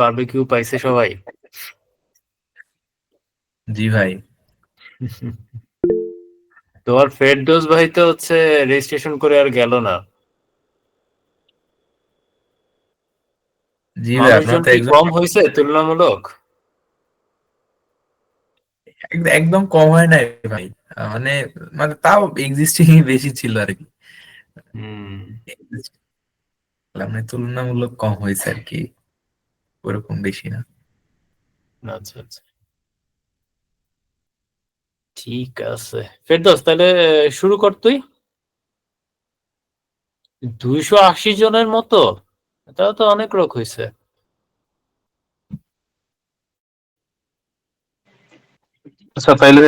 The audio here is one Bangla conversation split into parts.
বারবিকিউ পাইছে সবাই? জি ভাই। তোমার ফেরদৌস ভাই তো হচ্ছে রেজিস্ট্রেশন করে আর গেল না। জি ভাই, আপনার মানুষজন তো কি একজন কম হয়েছে তুলনামূলক? একদম কম হয় নাই ভাই। মানে মানে তাও এক্সিস্টিং বেশি ছিল আর কি। হুম। মানে তুলনামূলক কম হয়েছে আর কি, ওরকম বেশি না। আচ্ছা আচ্ছা, ঠিক আছে। ফেরদৌস তাহলে শুরু কর তুই। 280 জনের মতো? তাও তো অনেক লোক হয়েছে। আচ্ছা, তাইলে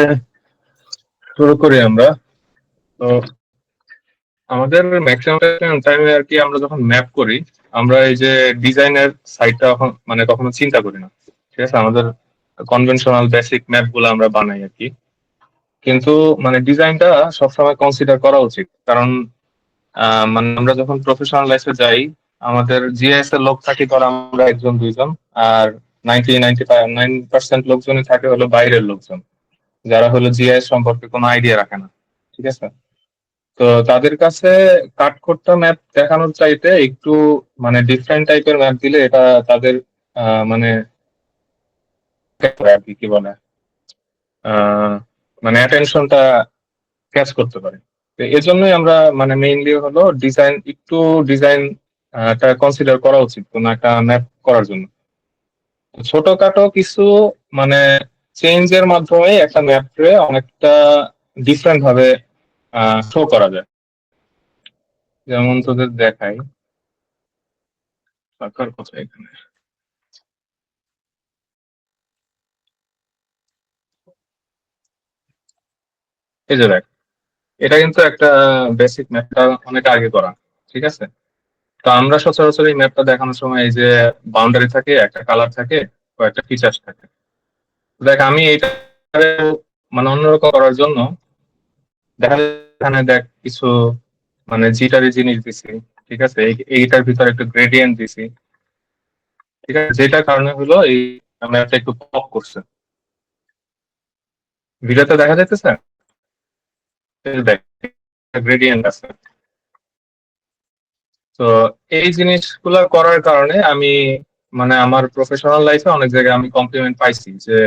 শুরু করি আমরা। তো আমাদের ম্যাক্সিমাম টাইমে আর কি আমরা যখন ম্যাপ করি, আমরা এই যে ডিজাইনের সাইডটা মানে কখনো চিন্তা করি না। ঠিক আছে, আমাদের কনভেনশনাল বেসিক ম্যাপ গুলো আমরা বানাই আর কি। কিন্তু মানে ডিজাইনটা সবসময় কনসিডার করা উচিত, কারণ মানে আমরা যখন প্রফেশনাল লাইফে যাই, আমাদের জিএস এর লোক থাকি ধর আমরা একজন দুইজন, আর 90-95% লোকজনই থাকে হলো বাইরের লোকজন, যারা হলো জিএস সম্পর্কে কোনো আইডিয়া রাখে না। ঠিক আছে, তো তাদের কাছে কাঠখোট্টা ম্যাপ দেখানোর চাইতে একটু মানে ডিফারেন্ট টাইপের ম্যাপ দিলে এটা তাদের মানে আর কি কি বলে আহ, মানে অ্যাটেনশনটা ক্যাচ করতে পারে। তো এর জন্যই আমরা মানে মেইনলি হলো ডিজাইন টা কনসিডার করা উচিত কোন একটা ম্যাপ করার জন্য। ছোটখাটো কিছু মানে চেঞ্জের মাধ্যমে একটা ম্যাপে অনেকটা ডিফারেন্ট ভাবে শো করা যায়। যেমন তোদের দেখাই, সরকার কোথায় এখানে, এই যে দেখ, এটা কিন্তু একটা বেসিক ম্যাপটা অনেক আগে করা। ঠিক আছে, তো আমরা সচরাচর এই ম্যাপটা দেখানোর সময় এই যে বাউন্ডারি থাকে, একটা কালার থাকে, কয়েকটা ফিচার্স থাকে। দেখ আমি এইটা মানে অন্যরকম করার জন্য দেখা যায় এখানে দেখ কিছু মানে জিটারি জিনিস দিছি। ঠিক আছে, এইটার ভিতরে একটু গ্রেডিয়েন্ট দিছি। ঠিক আছে, যেটার কারণে হলো এই ম্যাপটা একটু পপ করছে। ভিডিওতে দেখা যাইতেছে, এই দেখ গ্রেডিয়েন্ট আছে। তো এই জিনিসগুলো করার কারণে আমি মানে আমার প্রফেশনাল লাইফে অনেক জায়গায় আমি কমপ্লিমেন্ট পাইছি যে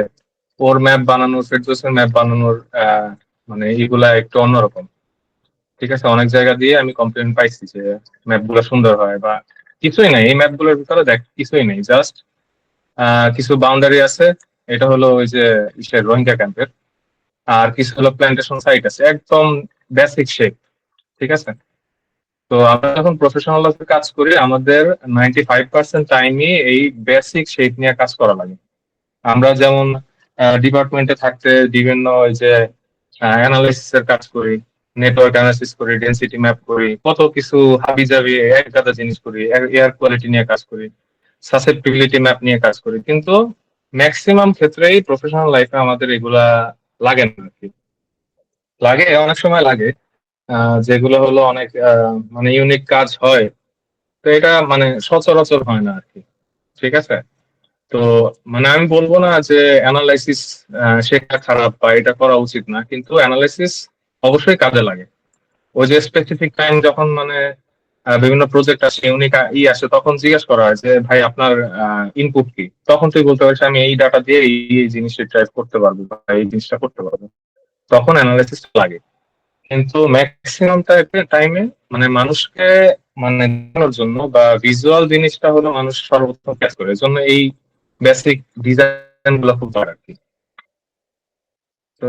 ওর ম্যাপ বানানোর, ফেরদৌসের ম্যাপ বানানোর মানে এগুলা একটু অন্যরকম। ঠিক আছে, অনেক জায়গা দিয়ে আমি কমপ্লিমেন্ট পাইছি যে ম্যাপ গুলো সুন্দর হয় বা কিছুই নাই এই ম্যাপ গুলোর ভিতরে, দেখ কিছুই নেই, জাস্ট কিছু বাউন্ডারি আছে। এটা হলো ওই যে ইসের রোহিঙ্গা ক্যাম্পের, আর কিছু হলো প্ল্যান্টেশন সাইট আছে, একদম বেসিক শেপ। ঠিক আছে, তো আমরা যখন প্রফেশনাল লাইফে কাজ করি আমাদের 95% টাইমই এই বেসিক শেপ নিয়ে কাজ করা লাগে। আমরা যেমন ডিপার্টমেন্টে থাকতে বিভিন্ন ওই যে অ্যানালাইসিস এর কাজ করি, নেটওয়ার্ক অ্যানালাইসিস করি, ডেনসিটি ম্যাপ করি, কত কিছু হাবি জাবি এক গাদা জিনিস করি, এয়ার কোয়ালিটি নিয়ে কাজ করি, সাসেপ্টিবিলিটি ম্যাপ নিয়ে কাজ করি। কিন্তু ম্যাক্সিমাম ক্ষেত্রেই প্রফেশনাল লাইফে আমাদের এগুলা লাগে না আর কি। লাগে, অনেক সময় লাগে, যেগুলো হলো অনেক মানে ইউনিক কাজ হয়। তো এটা মানে সচরাচর হয় না আর কি। ঠিক আছে, তো মানে আমি বলবো না যে অ্যানালাইসিস শেখা খারাপ বা এটা করা উচিত না, কিন্তু অ্যানালাইসিস অবশ্যই কাজে লাগে। ওই যে স্পেসিফিক টাইম যখন মানে বিভিন্ন প্রজেক্ট আসে, ইউনিক আসে, তখন জিজ্ঞেস করা হয় যে ভাই আপনার ইনপুট কি, তখন তুই বলতে পারিস আমি এই ডাটা দিয়ে এই জিনিসটা ড্রাইভ করতে পারবো বা এই জিনিসটা করতে পারবো, তখন অ্যানালাইসিস লাগে। কিন্তু ম্যাক্সিমাম টাইমে মানে মানুষকে মানে দেখানোর জন্য বা ভিজুয়াল জিনিসটা হলো মানুষ সর্বপ্রথম কাজ করে, এর জন্য এই বেসিক ডিজাইন গুলো খুব দরকার আর কি। তো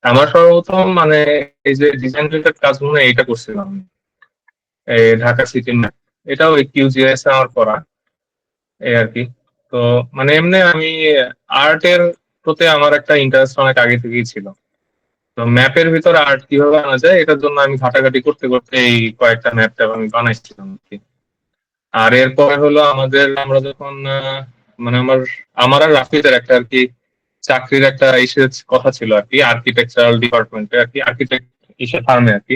আমার সর্বপ্রথম মানে এই যে ডিজাইন রিলেটেড কাজগুলো এইটা করছিলাম আমি, এই ঢাকা সিটি ম্যাপ, এটাও এই কিউজিএস আমার করা, এই আর কি। তো মানে এমনি আমি আর্টের প্রতি আমার একটা ইন্টারেস্ট অনেক আগে থেকেই ছিল। তো ম্যাপের ভিতরে আর্ট কিভাবে আনা যায় এটার জন্য আমি ঘাটাঘাটি করতে করতে এই কয়েকটা ম্যাপ ট্যাপ আমি বানাইছিলাম আর কি। আর এরপরে হলো আমরা যখন মানে আমার আর রাফিদের একটা আর কি চাকরির একটা ইসের কথা ছিল আর কি, আর্কিটেকচারাল ডিপার্টমেন্টে আর কি, আর্কিটেক্ট ইসে ফার্মে আর কি।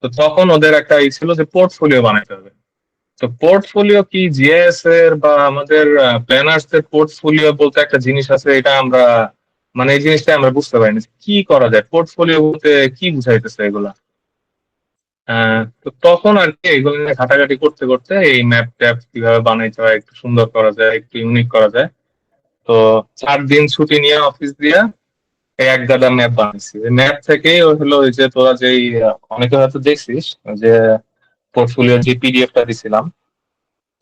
তো তখন ওদের একটা ই ছিল যে পোর্টফোলিও বানাইতে হবে। তো পোর্টফোলিও কি, জিএস এর বা আমাদের প্ল্যানার্স এর পোর্টফোলিও বলতে একটা জিনিস আছে, এটা আমরা মানে এই জিনিসটা আমরা বুঝতে পারি না কি করা যায়, পোর্টফোলিও বলতে কি বুঝাইতেছে এগুলা। তো তখন আর কি এগুলো নিয়ে ঘাটাঘাটি করতে করতে এই ম্যাপ ট্যাপ কিভাবে বানাইতে হয়, একটু সুন্দর করা যায়, একটু ইউনিক করা যায়। তো 4 দিন ছুটি নিয়ে অফিস দিয়ে এই এক গাদা ম্যাপ বানাইছি। ম্যাপ থেকেই হলো ওই যে তোরা যেই অনেকে হয়তো দেখছিস যে পোর্টফোলিওর যে পিডিএফটা দিছিলাম,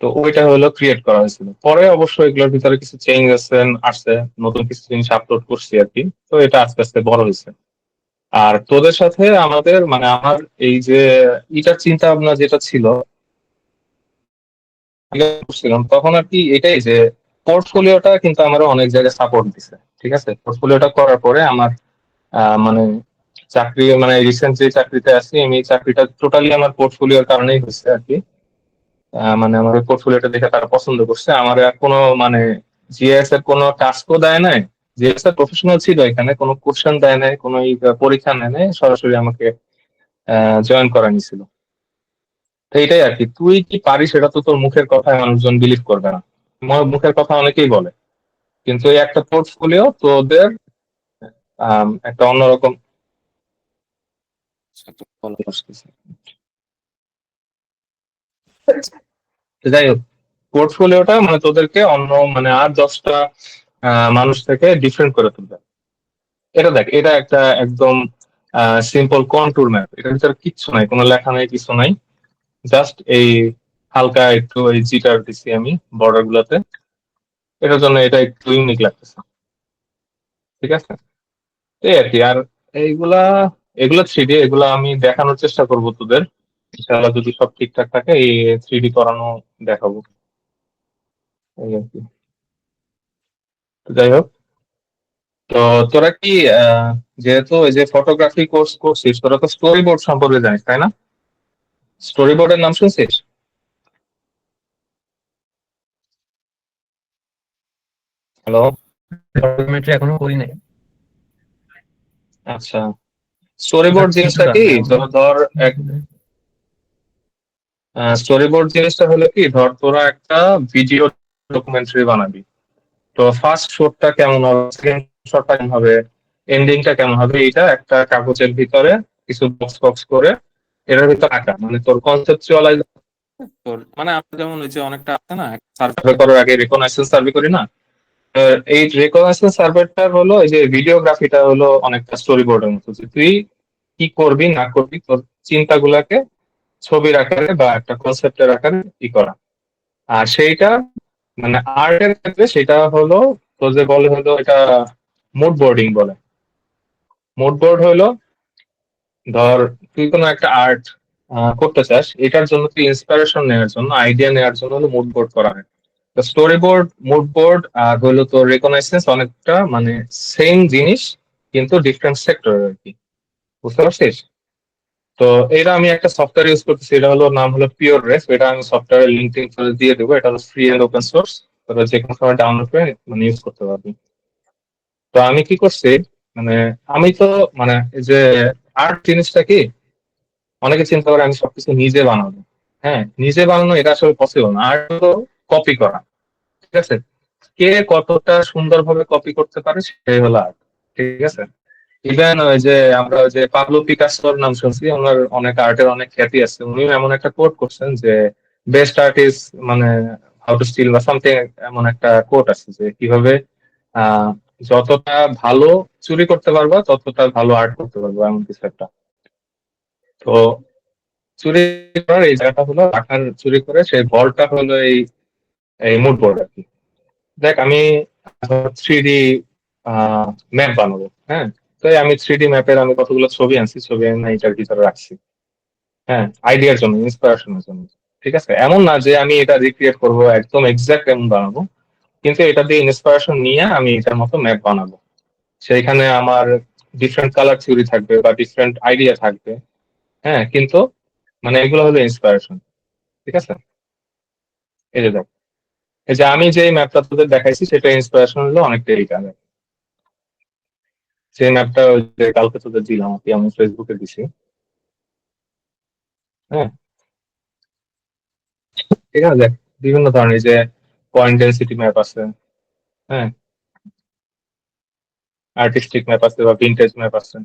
তো ওইটা হলো ক্রিয়েট করা হয়েছিল। পরে অবশ্য এগুলোর ভিতরে কিছু চেঞ্জ আসছে, নতুন কিছু জিনিস আপলোড করছি আর কি। তো এটা আস্তে আস্তে বড় হয়েছে। আর তোদের সাথে আমাদের মানে আমার এই যে এটার চিন্তা ভাবনা যেটা ছিল করছিলাম তখন আর কি, এটাই যে পোর্টফোলিওটা কিন্তু আমার অনেক জায়গায় সাপোর্ট দিছে। ঠিক আছে, পোর্টফোলিওটা করার পরে আমার মানে চাকরি মানে রিসেন্ট যে চাকরিতে আছি আমি, এই চাকরিটা টোটালি আমার পোর্টফোলিওর কারণেই হচ্ছে আর কি। মানে আমার পোর্টফোলিওটা দেখে তারা পছন্দ করছে। আমার আর কোনো মানে জিএস এর কোনো টাস্কও দেয় নাই, জিএস এর প্রফেশনাল ছিল, এখানে কোনো কোশ্চেন দেয় নাই, কোনো পরীক্ষা নেয় নাই, সরাসরি আমাকে জয়েন করা নিছিল। তো এইটাই আর কি, তুই কি পারিস সেটা তো তোর মুখের কথায় মানুষজন বিলিভ করবে না। মুখের কথা অনেকেই বলে, কিন্তু এই একটা পোর্টফোলিও তোদের একটা অন্যরকম যাই হোক, পোর্টফোলিওটা মানে তোদেরকে অন্য মানে আর 10টা মানুষ থেকে ডিফারেন্ট করে তুলবে। এটা দেখ, এটা একটা একদম সিম্পল কন্টুর ম্যাপ, এটার ভিতরে কিচ্ছু নাই, কোনো লেখা নাই, কিছু নাই, জাস্ট এই হালকা একটু এই জিটার দিছি আমি বর্ডার গুলোতে, এটার জন্য এটা একটু ইউনিক লাগতেছে। ঠিক আছে, এই আর কি। আর এইগুলা এগুলা 3D, এগুলা আমি দেখানোর চেষ্টা করবো তোদের, ইনশাআল্লাহ যদি সব ঠিকঠাক থাকে এই 3D করানো দেখাবো, এই আর কি। তো যাই হোক, তো তোরা কি যেহেতু এই যে ফটোগ্রাফি কোর্স করছিস, তোরা তো স্টোরি বোর্ড সম্পর্কে জানিস তাই না? স্টোরি বোর্ডের নাম শুনছিস? হ্যালো? ফটোগ্রামেট্রি এখনো করি নাই। আচ্ছা, স্টোরি ওটা বোর্ড জিনিসটা কিছুটা কি, মানে তোরা ধর স্টোরি বোর্ড জিনিসটা হলো কি, ধর তোরা একটা ভিডিও ডকুমেন্টারি বানাবি। তো ফার্স্ট শটটা কেমন হবে, সেকেন্ড শটটা কেমন হবে, এন্ডিংটা কেমন হবে, এটা একটা কাগজের ভিতরে কিছু বক্স বক্স করে এটার ভিতরে আঁকা, মানে তোর কনসেপচুয়ালাইজ, তোর মানে আমরা যেমন ওই যে অনেকটা আছে না, সার্ভে করার আগে রিকগনাইজেশন সার্ভে করি না, এই রিকগনাইজেশন সার্ভেটার হলো এই যে ভিডিওগ্রাফিটা হলো অনেকটা স্টোরি বোর্ডের মতো, যে তুই কি করবি না করবি তোর চিন্তাগুলাকে ছবির আকারে বা একটা কনসেপ্টের আকারে করা। আর সেইটা মানে আর্টের ক্ষেত্রে সেটা হলো, তো যে বলে হলো এটা মুড বোর্ডিং বলে। মুড বোর্ড হলো, ধর তুই কোনো একটা আর্ট করতে চাস, এটার জন্য তুই ইন্সপিরেশন নেওয়ার জন্য, আইডিয়া নেওয়ার জন্য হলো মুড বোর্ড করা হয়। তো স্টোরি বোর্ড, মুড বোর্ড আর হলো তোর রেকগনাইজেন্স অনেকটা মানে সেম জিনিস, কিন্তু ডিফারেন্ট সেক্টর আর কি। বুঝতে পারছিস? তো এটা আমি একটা সফটওয়্যার ইউজ করতেছি, এটা হলো নাম হলো পিওর রেস, এটা আমি সফটওয়্যার লিঙ্ক টিঙ্ক করে দিয়ে দেবো, এটা হলো ফ্রি এন্ড ওপেন সোর্স, তোরা যে কোনো সময় ডাউনলোড করে মানে ইউজ করতে পারবি। তো আমি কি করছি, মানে আমি তো মানে এই যে আর্ট জিনিসটা কি, অনেকে চিন্তা করে আমি সবকিছু নিজে বানাবো। হ্যাঁ, নিজে বানানো এটা আসলে পসিবল না, আর্ট তো কপি করা। ঠিক আছে, কে কতটা সুন্দরভাবে কপি করতে পারে সেটাই হলো আর্ট। ঠিক আছে, ইভেন ওই যে আমরা ওই যে পাবলো পিকাসোর নাম শুনছি, ওনার অনেক আর্টের অনেক খ্যাতি আছে, উনিও এমন একটা কোট করছেন যে বেস্ট আর্টিস্ট মানে হাউ টু স্টিল বা সামথিং, এমন একটা কোট আছে যে কিভাবে আহ যতটা ভালো চুরি করতে পারবা ততটা ভালো আর্ট করতে পারবো, এমন কিছু একটা। তো চুরি করার এই জায়গাটা হলো রাখার, চুরি করে সেই বলটা হলো এই এই মুড বোর্ড আর কি। দেখ আমি 3D ম্যাপ বানাবো, হ্যাঁ, তো এই আমি 3D ম্যাপের আমি কতগুলো ছবি আনছি, ছবি আমি এটার ভিতরে রাখছি, হ্যাঁ, আইডিয়ার জন্য, ইন্সপিরেশনের জন্য। ঠিক আছে, এমন না যে আমি এটা রিক্রিয়েট করবো একদম এক্সাক্ট এমন বানাবো, কিন্তু এটা দিয়ে ইন্সপিরেশন নিয়ে আমি এটার মতো ম্যাপ বানাবো। সেইখানে আমার ডিফারেন্ট কালার থিওরি থাকবে বা ডিফারেন্ট আইডিয়া থাকবে, হ্যাঁ, কিন্তু মানে এগুলো হলো ইন্সপিরেশন। ঠিক আছে, এই যে দেখ, এই যে আমি যে ম্যাপটা তোদের দেখাইছি সেটা ইন্সপিরেশন হলো অনেকটা এইটা। সেই ম্যাপটা ওই যে কালকে তোদের দিলাম আর কি, আমি ফেসবুকে দিছি। হ্যাঁ, ঠিক আছে, দেখ বিভিন্ন ধরনের যে পয়েন্ট ডেন্সিটি ম্যাপ আছে, হ্যাঁ, আর্টিস্টিক ম্যাপ আছে বা ভিন্টেজ ম্যাপ আছে।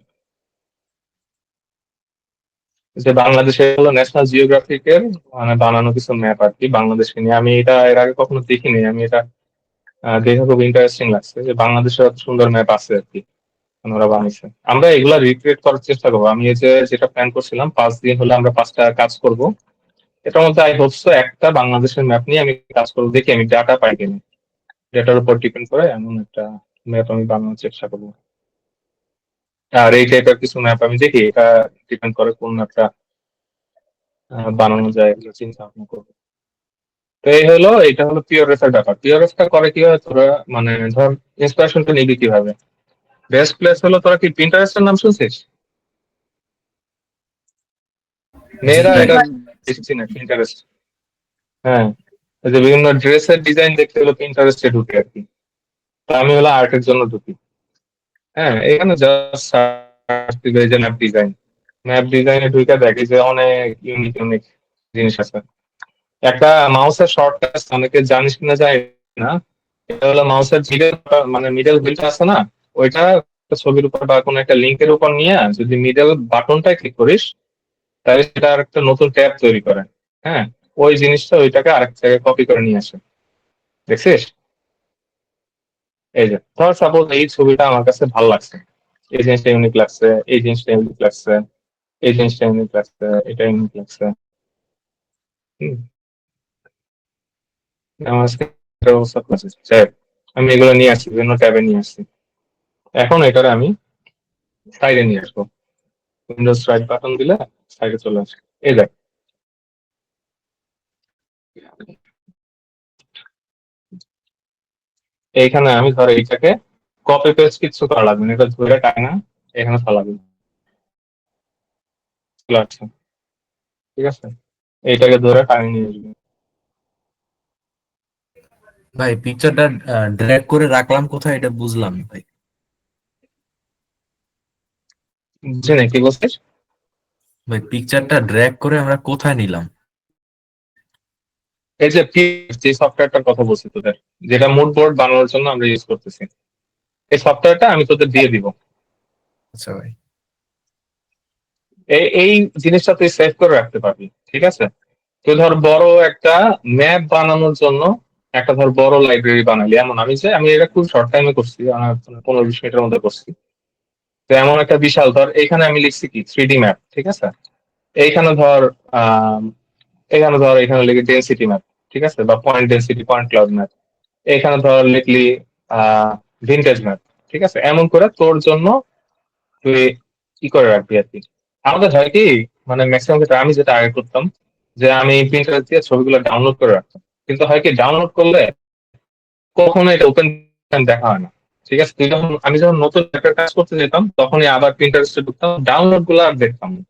যে বাংলাদেশে হলো ন্যাশনাল জিওগ্রাফিকের মানে বানানো কিছু ম্যাপ আর কি বাংলাদেশকে নিয়ে। আমি এটা এর আগে কখনো দেখিনি, আমি এটা দেখে খুব ইন্টারেস্টিং লাগছে যে বাংলাদেশের এত সুন্দর ম্যাপ আছে আর কি, মানে ওরা বানিয়েছে। আমরা এগুলা রিক্রিয়েট করার চেষ্টা করবো। আমি এই যে যেটা প্ল্যান করছিলাম 5 দিন হলে আমরা 5টা কাজ করব, এটার মধ্যে আই হোপস একটা বাংলাদেশের ম্যাপ নিয়ে আমি কাজ করবো, দেখি আমি ডাটা পাই কিনা। ডেটার উপর ডিপেন্ড করে এমন একটা ম্যাপ আমি বানানোর চেষ্টা করবো। আর এই টাইপের কিছু ম্যাপ আমি দেখি, এটা ডিপেন্ড করে কোন ম্যাপটা বানানো যায়, এগুলো চিন্তা ভাবনা করবো। তো এই হলো, এটা হলো পিওরএফ এর ব্যাপার। পিওরএফটা করে কিভাবে তোরা, মানে ধর ইন্সপিরেশনটা নিবি কিভাবে? বেস্ট প্লেস হলো, তোরা কি পিন্টারেস্টের নাম শুনছিস? জি মেয়েরা ভাই। এটা বেশি চিনে পিন্টারেস্ট। হ্যাঁ, এই যে বিভিন্ন ড্রেসের ডিজাইন দেখতে হলো পিন্টারেস্টে ঢুকে আর কি। তো আমি হলো আর্টের জন্য ঢুকি। হ্যাঁ, এখানে জাস্ট সার্চ দিবে যে ম্যাপ ডিজাইন, ম্যাপ ডিজাইনে ঢুকে দেখি যে অনেক ইউনিক ইউনিক জিনিস আছে। একটা মাউসের শর্টকাট অনেকে জানিস কিনা যায় না, এটা হলো মাউসের মিডল, মানে মিডল হুইলটা আছে না, ওইটা একটা ছবির উপর বা কোনো একটা লিঙ্কের উপর নিয়ে যদি মিডল বাটনটায় ক্লিক করিস, তাহলে সেটা আর একটা নতুন ট্যাব তৈরি করে। হ্যাঁ, ওই জিনিসটা ওইটাকে আরেক জায়গায় কপি করে নিয়ে আসে, দেখছিস? এই যে ধর সাপোজ এই ছবিটা আমার কাছে ভালো লাগছে, এই জিনিসটা ইউনিক লাগছে, এই জিনিসটা ইউনিক লাগছে, এই জিনিসটা ইউনিক লাগছে, এটা ইউনিক লাগছে। হুম, আমার আজকে এটার অবস্থা করছে। যাই হোক, আমি এগুলো নিয়ে আসছি, বিভিন্ন ট্যাবে নিয়ে আসছি। এখন এটারে আমি সাইডে নিয়ে আসবো, উইন্ডোজ রাইট বাটন দিলে সাইডে চলে আসবে। এই দেখ, এইখানে আমি ধর এইটাকে কপি পেস্ট কিছু করা লাগবে না, এটা ধরে টানা এখানে ফেলাবি, চলে আসছে। ঠিক আছে, এইটাকে ধরে টানি নিয়ে আসবি। ভাই পিকচারটা ড্র্যাগ করে রাখলাম কোথায় এটা বুঝলাম না ভাই। বুঝলি না কি বলছিস? ভাই পিকচারটা ড্র্যাগ করে আমরা কোথায় নিলাম? এই যে যে সফটওয়্যারটার কথা বলছি তোদের, যেটা মুড বোর্ড বানানোর জন্য আমরা ইউজ করতেছি, এই সফটওয়্যারটা আমি তোদের দিয়ে দিব। আচ্ছা ভাই। এই জিনিসটা তুই সেভ করে রাখতে পারবি, ঠিক আছে? তুই ধর বড় একটা ম্যাপ বানানোর জন্য একটা ধর বড় লাইব্রেরি বানালি, এমন আমি এটা খুব শর্ট টাইমে করছি, 15-20 মিনিটের মধ্যে করছি। তো এমন একটা বিশাল ধর, এখানে আমি লিখছি কি 3D ম্যাপ, ঠিক আছে? এইখানে ধর আহ এখানে ধর এখানে লিখি ডেন্সিটি ম্যাপ, ঠিক আছে, বা point density, point cloud map. এখানে ধর লিখলি ভিন্টেজ ম্যাপ, ঠিক আছে? এমন করে তোর জন্য তুই কি করে রাখবি আর কি। আমাদের হয় কি, মানে ম্যাক্সিমাম ক্ষেত্রে আমি যেটা আগে করতাম, যে আমি প্রিন্টার দিয়ে ছবিগুলো ডাউনলোড করে রাখতাম, কিন্তু হয় কি ডাউনলোড করলে কখনো এটা ওপেন দেখা হয় না। ঠিক আছে, আমি যখন নতুন একটা কাজ করতে যেতাম তখনই আবার প্রিন্টারেস্টে ঢুকতাম, ডাউনলোড গুলো আর দেখতাম না।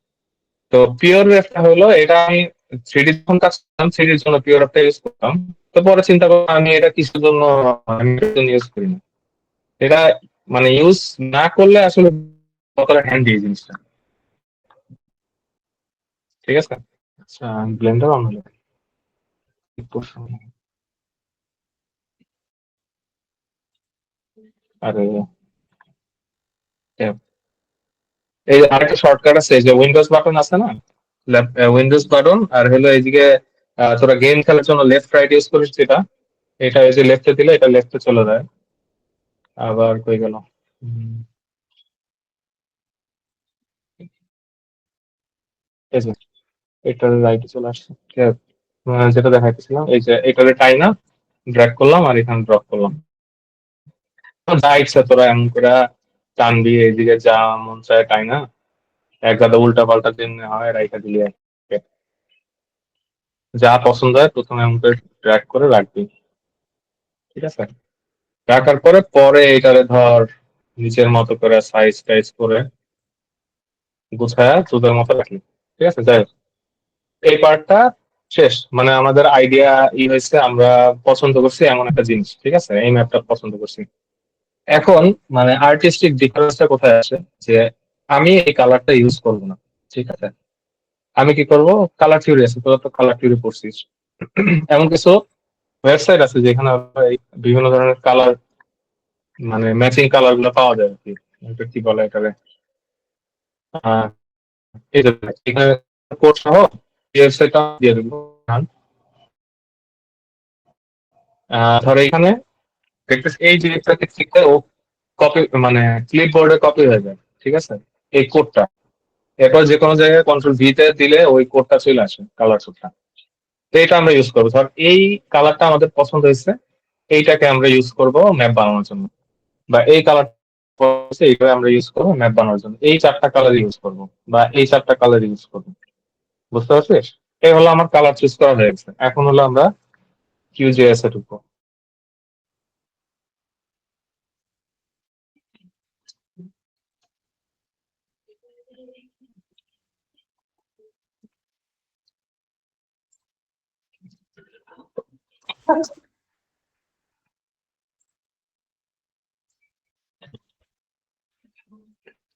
তো পিওর ওয়েবটা হলো, এটা আমি 3D যখন কাজ করতাম, 3Dর জন্য পিওর ওয়েবটা ইউজ করতাম। তো পরে চিন্তা করলাম আমি এটা কিসের জন্য, আমি এটার জন্য ইউজ করি না। এটা মানে ইউজ না করলে আসলে কতটা হ্যান্ডি এই জিনিসটা, ঠিক আছে? আচ্ছা, ব্লেন্ডার অন হলো। আরে এই যে আরেকটা শর্টকাট আছে, এই যে উইন্ডোজ বাটন আছে না, উইন্ডোজ বাটন আর হলো এইদিকে তোরা গেম খেলার জন্য লেফট রাইট ইউজ করিস যেটা, এটা এই যে লেফটে দিলে এটা লেফটে চলে যায়। আবার কই গেল? হুম, এই যে এটা রাইটে চলে আসছে, ঠিক আছে? যেটা দেখাইতেছিলাম, এই যে এটারে টাই না ড্র্যাগ করলাম আর এখানে ড্রপ করলাম। তো যা ইচ্ছা তোরা এমন করে টানবি, এইদিকে যা মন চায় তাই না, এক গাদা উল্টা পাল্টা দিন হয় রাইখা দিলি আর কি। যা পছন্দ হয় প্রথমে এমন করে ড্র্যাগ করে রাখবি, ঠিক আছে? রাখার পরে পরে এটারে ধর নিচের মতো করে সাইজ টাইজ করে গুছায়া তোদের মতো রাখলি, ঠিক আছে? যাই হোক, এই পার্টটা শেষ, মানে আমাদের আইডিয়া হয়েছে, আমরা পছন্দ করছি এমন একটা জিনিস, ঠিক আছে? এই ম্যাপটা পছন্দ করছি। এখন মানে আর্টিস্টিক ডিফারেন্সটা কোথায় আসে, যে আমি এই কালারটা ইউজ করবো না, ঠিক আছে? আমি কি করব, কালার থিওরি আছে, তোরা তো কালার থিওরি পড়ছিস। এমন কিছু ওয়েবসাইট আছে যেখানে আপনারা এই বিভিন্ন ধরনের কালার, মানে ম্যাচিং কালার গুলো পাওয়া যায় আর কি। এটা কি বলে এটাকে, আহ, এই যে এখানে কোড সহ এই ওয়েবসাইটটা দিয়ে দেবো। ধরো এখানে দেখতেছি এই জিনিসটাকে ঠিক করে ও কপি, মানে ক্লিপবোর্ডে কপি হয়ে যায়, ঠিক আছে, এই কোডটা। এরপর যে কোনো জায়গায় কন্ট্রোল ভি তে দিলে ওই কোডটা চলে আসে, কালার কোডটা। তো এটা আমরা ইউজ করবো। ধর এই কালারটা আমাদের পছন্দ হয়েছে, এইটাকে আমরা ইউজ করব ম্যাপ বানানোর জন্য, বা এই কালার এইটাকে আমরা ইউজ করবো ম্যাপ বানানোর জন্য, এই চারটা কালার ইউজ করব, বা এই চারটা কালার ইউজ করবো। বুঝতে পারছিস? এই হলো আমার কালার চুজ করা হয়ে গেছে। এখন হলো আমরা কিউজিএস এ ঢুকবো।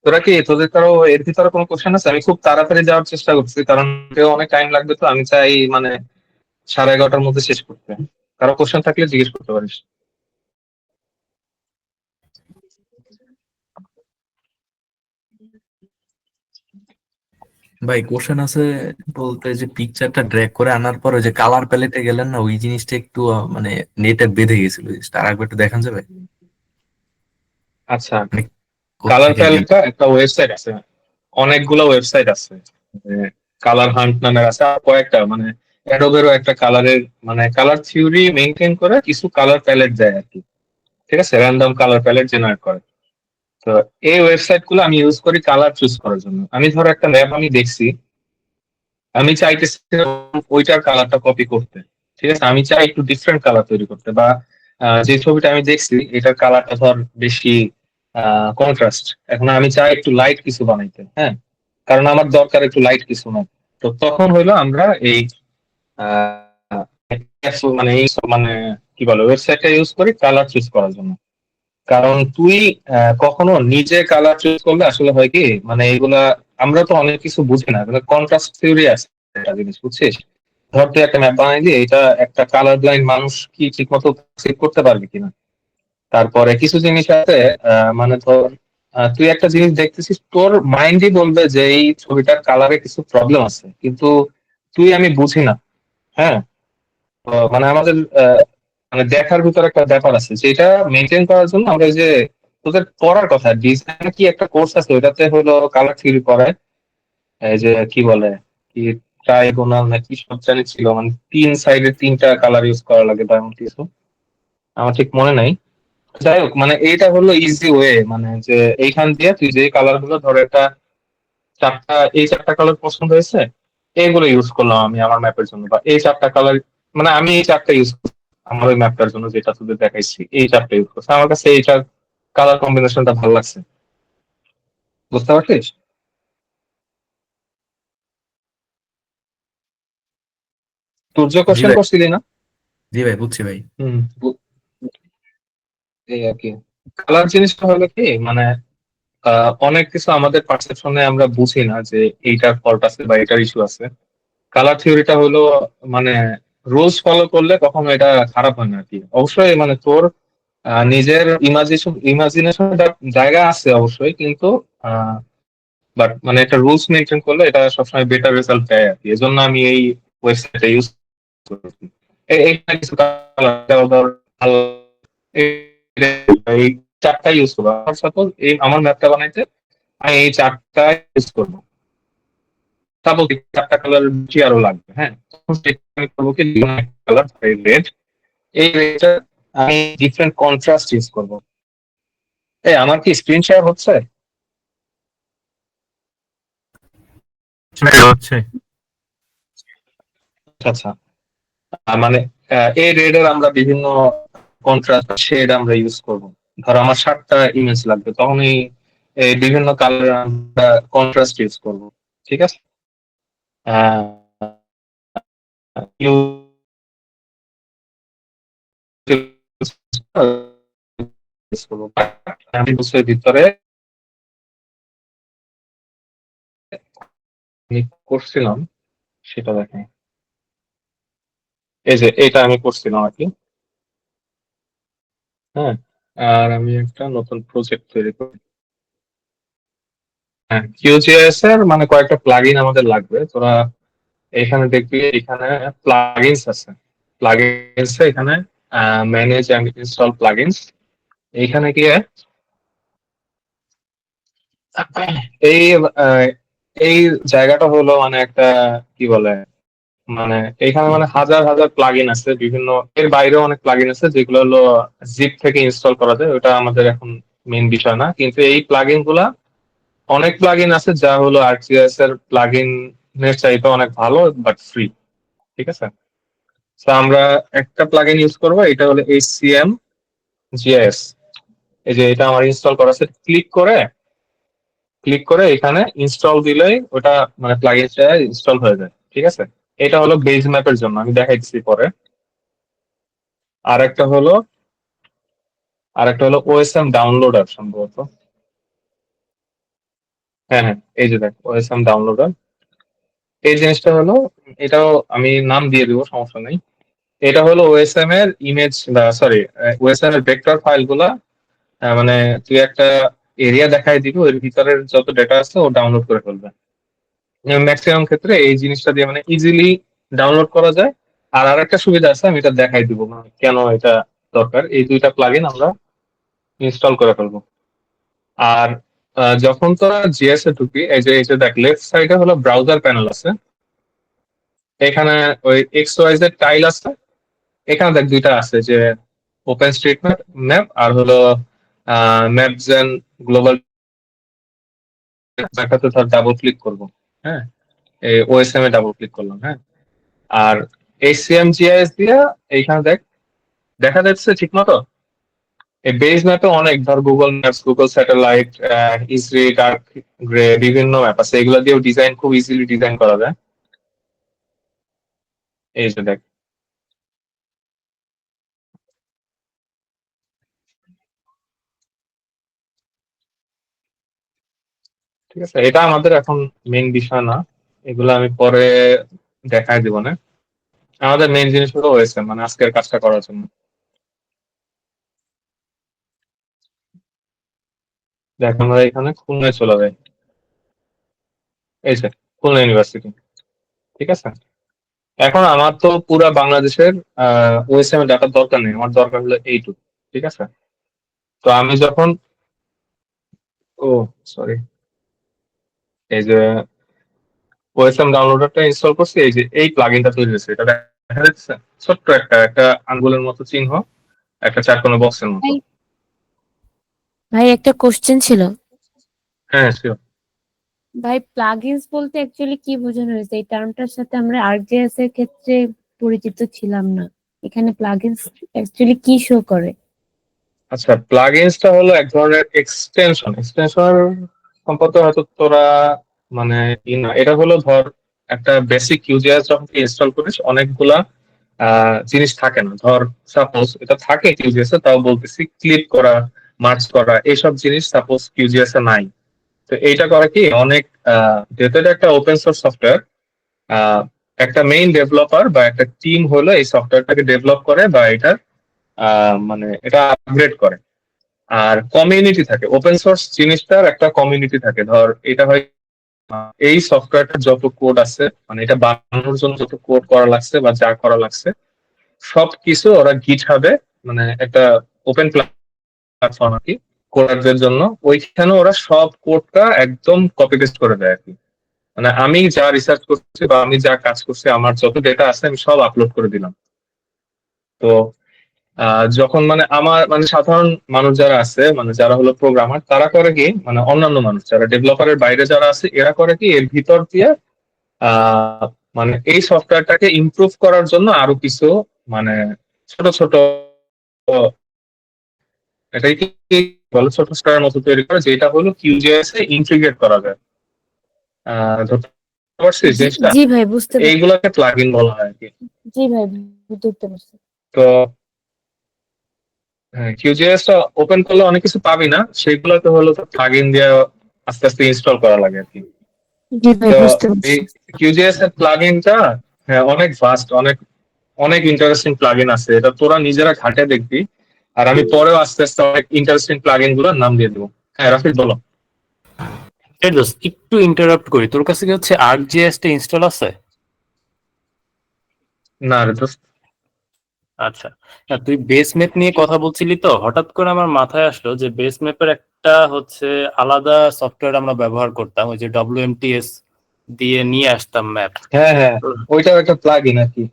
তোরা কি, তোদের কারো এর ভিতরে কোনো কোশ্চেন আছে? আমি খুব তাড়াতাড়ি যাওয়ার চেষ্টা করছি, কারণ এতেও অনেক টাইম লাগবে, তো আমি চাই মানে 11:30টার মধ্যে শেষ করতে। কারো কোশ্চেন থাকলে জিজ্ঞেস করতে পারিস। ভাই কোশ্চেন আছে বলতে, যে পিকচারটা ড্র্যাগ করে আনার পর ওই যে কালার প্যালেটে গেলেন না, ওই জিনিসটা একটু মানে নেটে বেঁধে গেছিল, ওই জিনিসটা আর একবার একটু দেখান যাবে? আচ্ছা, মানে কালার কোথেকে গেল? প্যালেটটা একটা ওয়েবসাইট আছে, অনেকগুলো ওয়েবসাইট আছে। কালার হান্ট নামের আছে, আর কয়েকটা মানে অ্যাডোবেরও একটা কালারের, মানে কালার থিওরি মেনটেন করে কিছু কালার প্যালেট দেয় আর কি। ঠিক আছে, র্যান্ডম কালার প্যালেট জেনারেট করে। তো এই ওয়েবসাইট গুলো আমি ইউজ করি কালার চুজ করার জন্য। আমি ধরো একটা ম্যাপ আমি দেখছি, আমি চাইতেছি ওইটার কালারটা কপি করতে। ঠিক আছে, আমি চাই একটু ডিফারেন্ট কালার তৈরি করতে, বা যে ছবিটা আমি দেখছি এটার কালারটা ধর বেশি কন্ট্রাস্ট, এখন আমি চাই একটু লাইট কিছু বানাইতে, হ্যাঁ, কারণ আমার দরকার একটু লাইট কিছু না। তো তখন হইলো আমরা এই আহ, মানে এই মানে কি বলে ওয়েবসাইটটা ইউজ করি কালার চুজ করার জন্য। কারণ তুই কখনো নিজে কালার চুজ করলে আসলে হয় কি, মানে এগুলা আমরা তো অনেক কিছু বুঝি না, কন্ট্রাস্ট থিওরি আছে একটা জিনিস, বুঝছিস? ধর তুই একটা ম্যাপ বানাই দিয়ে এটা একটা কালার ব্লাইন্ড মানুষ কি ঠিক মতো সেভ করতে পারবে কিনা। তারপরে কিছু জিনিস আছে, মানে ধর তুই একটা জিনিস দেখতেছিস, তোর মাইন্ডই বলবে যে এই ছবিটার কালারে কিছু প্রবলেম আছে, কিন্তু তুই আমি বুঝি না। হ্যাঁ, তো মানে আমাদের মানে দেখার ভিতর একটা ব্যাপার আছে, যেটা মেনটেন করার জন্য আমরা এই যে তোদের পড়ার কথা ডিজাইন কি একটা কোর্স আছে, ওইটাতে হলো কালার থিওরি পড়ায়। এই যে কি বলে, কি ট্রাইগোনাল না কি সব জানি ছিল, মানে তিন সাইডে তিনটা কালার ইউজ করা লাগে বা এমন কিছু, আমার ঠিক মনে নাই। যাই হোক, মানে এইটা হলো ইজি ওয়ে, মানে যে এইখান দিয়ে তুই যে কালার গুলো ধর একটা চারটা, এই চারটা কালার পছন্দ হয়েছে, এইগুলো ইউজ করলাম আমি আমার ম্যাপের জন্য, বা এই চারটা কালার, মানে আমি এই চারটা ইউজ করছি আমার ওই ম্যাপটার জন্য, যেটা তোদের দেখাইছি এই চারটা ইউজ করছি, আমার কাছে এইটার কালার কম্বিনেশনটা ভালো লাগছে। বুঝতে পারছিস? তোর যে জি কোশ্চেন ভাই, করছিলি না? জি ভাই বুঝছি ভাই। হম, এই আর কি। কালার জিনিসটা হলো কি, মানে অনেক কিছু আমাদের পারসেপশনে আমরা বুঝি না যে এইটার ফল্ট আছে বা এটার ইস্যু আছে। কালার থিওরিটা হলো মানে রুলস ফলো করলে কখনো এটা খারাপ হয় না আর কি। অবশ্যই মানে তোর নিজের ইমাজিনেশন জায়গা আছে অবশ্যই, কিন্তু বাট মানে একটা রুলস মেনটেন করলে এটা সবসময় বেটার রেজাল্ট দেয় আর কি। এজন্য আমি এই ওয়েবসাইটটা ইউজ করি। এইটা কিছু কালার ভালো, এই চারটা ইউজ করবো। সাপোজ এই আমার ম্যাপটা বানাইতে আমি এই চারটা ইউজ করবো, সাপোজ এই চারটা কালার বেশি আরো লাগবে, হ্যাঁ, তখন সেটা আমি করবো কি কালার রেড, এই রেডটা আমি ডিফারেন্ট কন্ট্রাস্ট ইউজ করবো। এই আমার কি স্ক্রিন শেয়ার হচ্ছে? হচ্ছে। আচ্ছা, মানে এই রেড এর আমরা বিভিন্ন কন্ট্রাস্ট শেড আমরা ইউজ করব। ধরো আমার 7টা ইমেজ লাগবে, তখন এই বিভিন্ন কালার আমরা কন্ট্রাস্ট ইউজ করব। ঠিক আছে, use করবো। আমি বুঝতে ভিতরে আমি করছিলাম সেটা দেখেন। এই যে এটা আমি করছিলাম আর কি। হ্যাঁ, আর আমি একটা নতুন প্রজেক্ট তৈরি করি। হ্যাঁ, কিউজিএস এর মানে কয়েকটা প্লাগইন আমাদের লাগবে। তোরা এখানে দেখবি, এখানে প্লাগইনস আছে। প্লাগইনস এখানে ম্যানেজ এন্ড ইনস্টল প্লাগইনস। এইখানে গিয়ে এই আহ, এই জায়গাটা হলো মানে একটা কি বলে, মানে এখানে মানে হাজার হাজার প্লাগইন আছে বিভিন্ন, এর বাইরেও অনেক প্লাগইন আছে যেগুলো হলো জিপ থেকে ইনস্টল করা যায়। ওটা আমাদের এখন মেইন বিষয় না, কিন্তু এই প্লাগইন গুলা, অনেক প্লাগইন আছে যা হলো আরজিএস এর প্লাগইন এর চাইতে অনেক ভালো, বাট ফ্রি। ঠিক আছে, তো আমরা একটা প্লাগইন ইউজ করবো, এটা হলো HCM GIS। এই যে এটা আমার ইনস্টল করা আছে, ক্লিক করে এখানে ইনস্টল দিলেই ওটা মানে প্লাগইনটা ইনস্টল হয়ে যায়। ঠিক আছে, এটা হলো বেজ ম্যাপের জন্য, আমি দেখাই দিচ্ছি পরে। আর একটা হলো OSM ডাউনলোডার সম্ভবত। হ্যাঁ হ্যাঁ, এই যে দেখ OSM ডাউনলোডার, এই জিনিসটা হলো, এটাও আমি নাম দিয়ে দিব, সমস্যা নেই। এটা হলো ওএসএম এর ইমেজ, বা সরি, ওএসএম এর ভেক্টর ফাইল গুলা, মানে তুই একটা এরিয়া দেখাই দিবি, ওর ভিতরের যত ডেটা আছে ও ডাউনলোড করে ফেলবে। ম্যাক্সিমাম ক্ষেত্রে এই জিনিসটা দিয়ে মানে ইজিলি ডাউনলোড করা যায়। আর আরেকটা সুবিধা আছে, আমি এটা দেখাই দিব মানে কেন এটা দরকার। এই দুইটা প্লাগইন আমরা ইনস্টল করে ফেলবো। আর যখন তোরা জিএস এ ঢুকবি, এই যে দেখ লেফট সাইডে হলো ব্রাউজার প্যানেল আছে। এখানে ওই এক্স ওয়াই জেড টাইল আছে। এখানে দেখ দুইটা আছে, যে ওপেন স্ট্রিট ম্যাপ ম্যাপ আর হলো ম্যাপস এন্ড গ্লোবাল। দেখাতে ধর ডাবল ক্লিক করবো। হ্যাঁ, এই ওএসএম এ ডাবল ক্লিক করলাম। হ্যাঁ, আর HCM GIS দিয়া এইখানে দেখ, দেখা যাচ্ছে ঠিক মতো। এই বেজ ম্যাপে অনেক, ধর Google maps, Google satellite, Esri, dark grey, বিভিন্ন ম্যাপ আছে, এগুলো দিয়েও ডিজাইন খুব ইজিলি ডিজাইন করা যায়। এই যে দেখ, ঠিক আছে, এটা আমাদের এখন মেইন বিষয় না, এগুলো আমি পরে দেখাই দিব না। আমাদের মেইন জিনিস হলো ওএসএম, মানে আজকের কাজটা করার জন্য। দেখ আমরা এখানে খুলনায় চলে যাই। এই যে খুলনা ইউনিভার্সিটি। ঠিক আছে, এখন আমার তো পুরা বাংলাদেশের ওএসএম এর ডাটার দরকার নেই, আমার দরকার হলো এইটুকু। ঠিক আছে, তো আমি যখন, ও সরি, এই যে ওএসএম ডাউনলোডারটা ইনস্টল করছি, এই যে এই প্লাগইনটা তৈরি হয়েছে, এটা দেখা যাচ্ছে ছোট্ট একটা একটা আঙ্গুলের মতো চিহ্ন, একটা চারকোনা বক্সের মতো। ভাই ভাই একটা কোশ্চেন ছিল। হ্যাঁ শিওর। ভাই প্লাগইনস বলতে অ্যাকচুয়ালি কি বোঝানো হয়েছে? এই টার্মটার সাথে আমরা আরজিএস এর ক্ষেত্রে পরিচিত ছিলাম না। এখানে প্লাগইনস অ্যাকচুয়ালি কি শো করে? আচ্ছা, প্লাগইনসটা হলো এক ধরনের এক্সটেনশন সম্পর্কে হয়তো তোরা মানে না, এটা হলো ধর একটা বেসিক ইউজিএস যখন ইনস্টল করিস, অনেকগুলা জিনিস থাকে না। ধর সাপোজ এটা থাকে কিউজিএস এ, তাও বলতেছি ক্লিক করা, মার্চ করা, এইসব জিনিস সাপোজ কিউজিএস এ নাই। তো এইটা করে কি, অনেক যেহেতু এটা একটা ওপেন সোর্স সফটওয়্যার, একটা মেইন ডেভেলপার বা একটা টিম হলো এই সফটওয়্যারটাকে ডেভেলপ করে বা এটা মানে এটা আপগ্রেড করে। আর কমিউনিটি থাকে, ওপেন সোর্স জিনিসটার একটা কমিউনিটি থাকে। ধর এটা হয় এই সফটওয়্যারটার যত কোড আছে, মানে এটা বানানোর জন্য যত কোড করা লাগছে বা যা করা লাগছে, সবকিছু ওরা গিটহাবে, মানে একটা ওপেন প্ল্যাটফর্ম আর কি কোডারদের জন্য, ওইখানে ওরা সব কোডটা একদম কপি পেস্ট করে দেয় আর কি। মানে আমি যা রিসার্চ করছি বা আমি যা কাজ করছি, আমার যত ডেটা আছে আমি সব আপলোড করে দিলাম। তো যখন মানে আমার মানে সাধারণ মানুষ যারা আছে, মানে যারা হলো প্রোগ্রামার, তারা করে কি, মানে অন্যান্য মানুষ যারা ডেভেলপারের বাইরে যারা আছে, এরা করে কি এর ভিতর দিয়ে মানে এই সফটওয়্যারটাকে ইমপ্রুভ করার জন্য আরো কিছু মানে ছোট ছোট, এটাই কি বলে, ছোট স্টার মতো তৈরি করে, যেটা হলো কিউজিএস এ ইন্টিগ্রেট করা যায়। ধরতে পারছিস জি জিনিসটা? জি ভাই বুঝতে পারছি। এইগুলোকে প্লাগইন বলা হয় আর কি। জি ভাই বুঝতে পারছি। তো হ্যাঁ, কিউজিএস টা ওপেন করলে অনেক কিছু পাবি না, সেগুলোতে হলো তো প্লাগইন দিয়ে আস্তে আস্তে ইনস্টল করা লাগে আর কি। জি ভাই তো বুঝতে এই পারছি। কিউজিএস এর প্লাগইনটা হ্যাঁ অনেক ফাস্ট, অনেক অনেক ইন্টারেস্টিং প্লাগইন আছে, এটা তোরা নিজেরা ঘাটে দেখবি। আর আমি পরেও আস্তে আস্তে অনেক ইন্টারেস্টিং প্লাগইন গুলোর নাম দিয়ে দেবো। হ্যাঁ রাফিদ বলো। ফেরদৌস, একটু ইন্টারাপ্ট করি, তোর কাছে কি হচ্ছে ArcGIS টা ইনস্টল আছে? না রে দোস্ত। আচ্ছা, না তুই বেস ম্যাপ নিয়ে কথা বলছিলি তো, হঠাৎ করে আমার মাথায় আসলো যে বেস ম্যাপের একটা হচ্ছে আলাদা সফটওয়্যার আমরা ব্যবহার করতাম, ওই যে WMTS দিয়ে নিয়ে আসতাম ম্যাপ। হ্যাঁ হ্যাঁ, ওইটাও একটা প্লাগইন আর কি।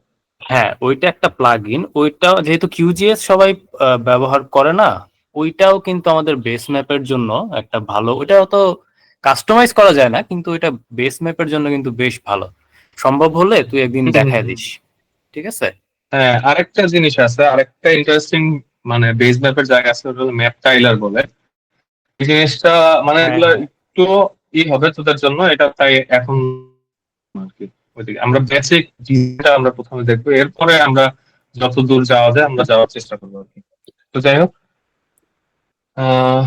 হ্যাঁ, ওইটা একটা প্লাগইন, ওইটা যেহেতু QGIS সবাই ব্যবহার করে না, ওইটাও কিন্তু আমাদের বেস ম্যাপের জন্য একটা ভালো, ওইটাও তো কাস্টমাইজ করা যায় না, কিন্তু ওইটা বেস ম্যাপের জন্য কিন্তু বেশ ভালো। সম্ভব হলে তুই একদিন দেখায় দিস, ঠিক আছে? হ্যাঁ, আরেকটা জিনিস আছে, আরেকটা ইন্টারেস্টিং মানে বেস ম্যাপের জায়গা আছে, ওটা হলো ম্যাপ টাইলার বলে। এই জিনিসটা মানে হ্যাঁ এগুলো হ্যাঁ একটু হবে তোদের জন্য, এটা তাই এখন আর কি ওইদিকে আমরা বেসিক জিনিসটা আমরা প্রথমে দেখবো, এরপরে আমরা যত দূর যাওয়া যায় আমরা যাওয়ার চেষ্টা করবো আর কি। তো যাই হোক, আহ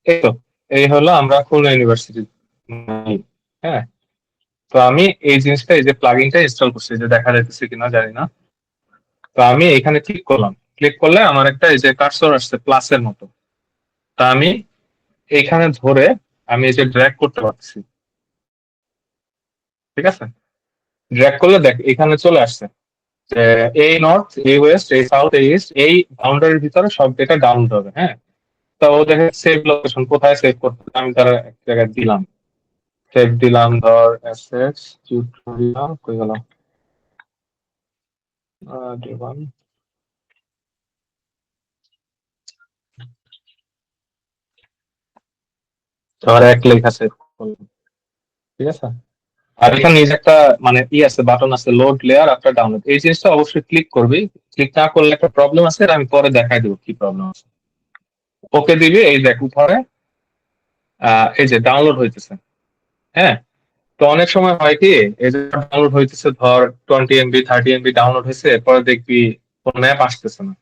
এই তো, এই হলো আমরা খুলনা ইউনিভার্সিটি। হ্যাঁ, তো আমি এই জিনিসটা, এই যে প্লাগইনটা ইনস্টল করছি, যে দেখা যাইতেছে কিনা জানি না। তো আমি এখানে ক্লিক করলাম, ক্লিক করলে আমার একটা এই যে কার্সর আসছে প্লাসের মতো। তা আমি এইখানে ধরে আমি এই যে ড্র্যাগ করতে পারছি, ঠিক আছে? ড্র্যাগ করলে দেখ এখানে চলে আসছে যে এই নর্থ, এই ওয়েস্ট, এই সাউথ, এই ইস্ট, এই বাউন্ডারির ভিতরে সব ডেটা ডাউনলোড হবে। হ্যাঁ, তো ও দেখে সেভ লোকেশন কোথায় সেভ করতে হবে, আমি তারা এক জায়গায় দিলাম, সেভ দিলাম, ধর অ্যাসেটস টিউটোরিয়াল কই গেল, দেবান, ধর এক লেখা সেভ করলাম, ঠিক আছে? আর এখানে নিজে একটা মানে আছে, বাটন আছে, লোড লেয়ার আফটার ডাউনলোড, এই জিনিসটা অবশ্যই ক্লিক করবি। ক্লিক না করলে একটা প্রবলেম আছে, আমি পরে দেখাই দেবো কি প্রবলেম আছে। ওকে দিবি, এই দেখ উপরে এই যে ডাউনলোড হইতেছে। হ্যাঁ, তো অনেক সময় হয় কি, এই যে ডাউনলোড হইতেছে, ধর 20 MB 30 MB ডাউনলোড হয়েছে, এরপরে দেখবি কোন ম্যাপ আসতেছে না।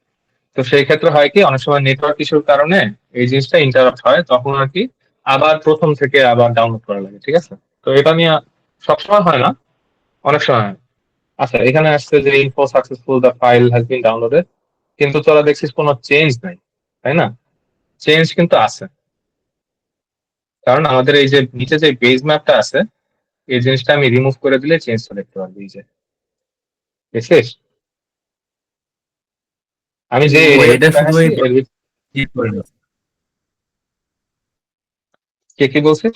তো সেই ক্ষেত্রে হয় কি, অনেক সময় নেটওয়ার্ক ইস্যুর কারণে এই জিনিসটা ইন্টারাপ্ট হয়, তখন আর কি আবার প্রথম থেকে আবার ডাউনলোড করা লাগে, ঠিক আছে? তো এটা নিয়ে সবসময় হয় না, অনেক সময় হয়। আচ্ছা, এখানে আসছে যে info successful, the file has been downloaded, কিন্তু তোরা দেখছিস কোনো চেঞ্জ নাই, তাই না? চেঞ্জ কিন্তু আছে, কারণ আমাদের এই যে নিচে যে বেজ ম্যাপটা আছে, এই জিনিসটা আমি রিমুভ করে দিলে চেঞ্জটা দেখতে পারবি। এই যে দেখছিস, আমি যে ও এরিয়া এটা শুধু দেখাচ্ছি এই এর ই করে না। কে কি বলছিস?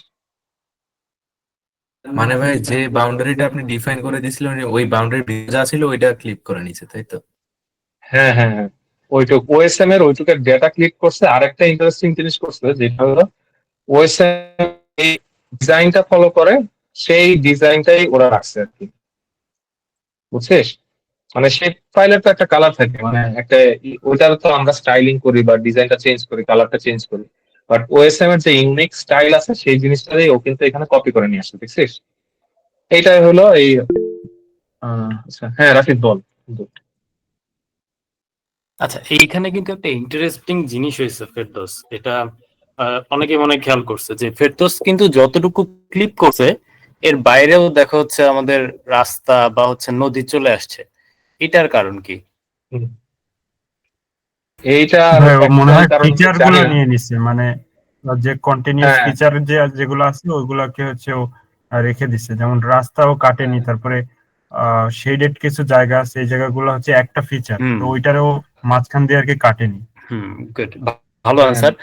মানে ভাই যে বাউন্ডারিটা আপনি ডিফাইন করে দিয়েছিলেন ওই বাউন্ডারি যা ছিল ওইটা ক্লিক করে নিছে, তাই তো? হ্যাঁ হ্যাঁ হ্যাঁ, ওইটুক ওএসএম এর ওইটুকের ডেটা ক্লিক করছে। আরেকটা ইন্টারেস্টিং জিনিস করছে, যেটা হলো ওএসএম এই ডিজাইনটা ফলো করে, সেই ডিজাইনটাই ওরা রাখছে আর কি, বুঝছিস? মানে সেই ফাইলের তো একটা কালার থাকে, মানে একটা ওইটার তো আমরা স্টাইলিং করি বা ডিজাইনটা চেঞ্জ করি, কালারটা চেঞ্জ করি, বাট ওএসএম এর যে ইউনিক স্টাইল আছে সেই জিনিসটাই ও কিন্তু এখানে কপি করে নিয়ে আসছে, দেখছিস? এইটাই হলো এই আচ্ছা হ্যাঁ রাফিদ বল। আচ্ছা, এইখানে কিন্তু একটা ইন্টারেস্টিং জিনিস হয়েছে ফেরদৌস, এটা অনেকে মনে হয় খেয়াল করছে যে ফেরদৌস কিন্তু যতটুকু ক্লিক করছে এর বাইরেও দেখা হচ্ছে আমাদের রাস্তা বা হচ্ছে নদী চলে আসছে। এটার কারণ কি? হুম। এইটার ভাই ও মনে অ্যাকচুয়াল হয় কারণ ফিচার জানি গুলো না। নিয়ে নিচ্ছে, মানে যে কন্টিনিউয়াস হ্যাঁ ফিচার যেগুলো আছে ওইগুলাকে হচ্ছে ও রেখে দিচ্ছে, যেমন রাস্তাও কাটেনি, তারপরে শেডেড কিছু জায়গা আছে, এই জায়গাগুলো হচ্ছে একটা ফিচার, হুম তো ওইটারও মাঝখান দিয়ে আর কি কাটেনি। হুম, গুড, ভালো হ্যাঁ আনসার।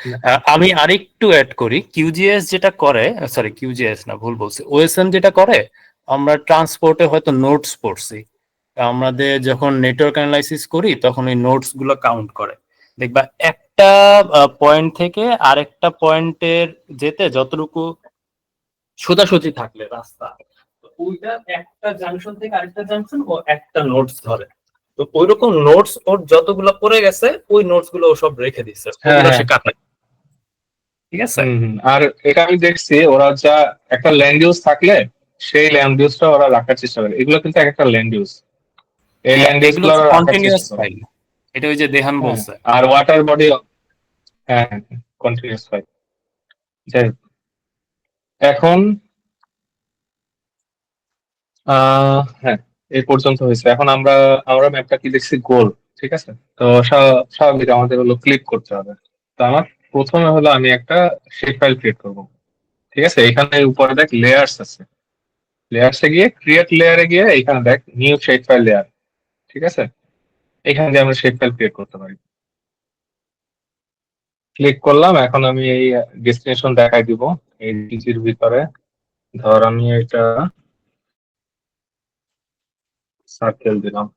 আমি আরেকটু অ্যাড করি, কিউজিএস যেটা করে, সরি কিউজিএস না, ভুল বলছি, ওএসএম যেটা করে, আমরা ট্রান্সপোর্টে হয়তো নোটস পড়ছি, আমাদের যখন নেটওয়ার্ক অ্যানালাইসিস করি তখন ওই নোটস গুলো কাউন্ট করে। দেখবা একটা পয়েন্ট থেকে আরেকটা পয়েন্টের যেতে যতটুকু সোজাসুজি থাকলে রাস্তা, তো ওইটা একটা জাংশন থেকে আরেকটা জাংশন ও একটা নোটস ধরে। তো ওইরকম নোটস ওর যতগুলো পড়ে গেছে ওই নোটস গুলো ও সব রেখে দিচ্ছে, হ্যাঁ ওগুলো হ্যাঁ। সে কাটে, ঠিক আছে? আর এটা আমি দেখছি, ওরা যা একটা ল্যান্ড ইউজ থাকলে সেই ল্যান্ড ইউজটা ওরা রাখার চেষ্টা করে। এগুলো কিন্তু এক একটা ল্যান্ড ইউজ, এই হ্যাঁ, ল্যান্ড ইউজ এগুলো গুলো হচ্ছে ওরা রাখার কন্টিনিউয়াস চেষ্টা করে। ফাইল, এটা ওই যে দেহান হ্যাঁ, বলছে। আর ওয়াটার বডি, হ্যাঁ কন্টিনিউস ফাইল। যাই হোক, এখন হ্যাঁ, এই পর্যন্ত হয়েছে। এখন আমরা আমরা ম্যাপটা কি দেখছি, গোল। ঠিক আছে, তো স্বাভাবিক আমাদের হলো ক্লিক করতে হবে। তো আমার প্রথমে হলো আমি একটা শেপ ফাইল ক্রিয়েট করব। ঠিক আছে, এখানে উপরে দেখ লেয়ার্স আছে, লেয়ার্সে গিয়ে ক্রিয়েট লেয়ারে গিয়ে এখানে দেখ নিউ শেপ ফাইল লেয়ার। ঠিক আছে, এখানে দিয়ে আমরা শেপ ফাইল ক্রিয়েট করতে পারি। ক্লিক করলাম, এখন আমি এই ডেস্টিনেশন দেখাই দিব। এই ডিজির ভিতরে ধর আমি এটা সার্কেল দিলাম,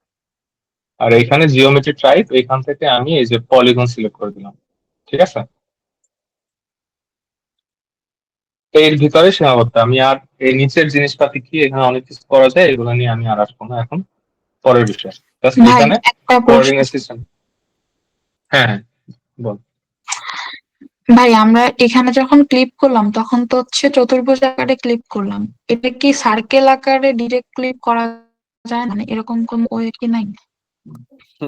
আর এখানে জিওমেট্রি টাইপ, এখান থেকে আমি এই যে পলিগন সিলেক্ট করে দিলাম। ঠিক আছে, এর ভিতরে সীমাবদ্ধ আমি, আর এই নিচের জিনিসপাতি কি এখানে অনেক কিছু করা যায়, এগুলো নিয়ে আমি আর আসবো না এখন, পরের বিষয়। Just ভাই এখানে একটা প্রশ্ন। Coordinate system. হ্যাঁ হ্যাঁ, বল। ভাই আমরা এখানে যখন ক্লিপ করলাম তখন তো হচ্ছে চতুর্ভুজ আকারে ক্লিপ করলাম, এটা কি সার্কেল আকারে ডিরেক্ট ক্লিপ করা যায় না? এরকম কোন ওয়ে কি নাই?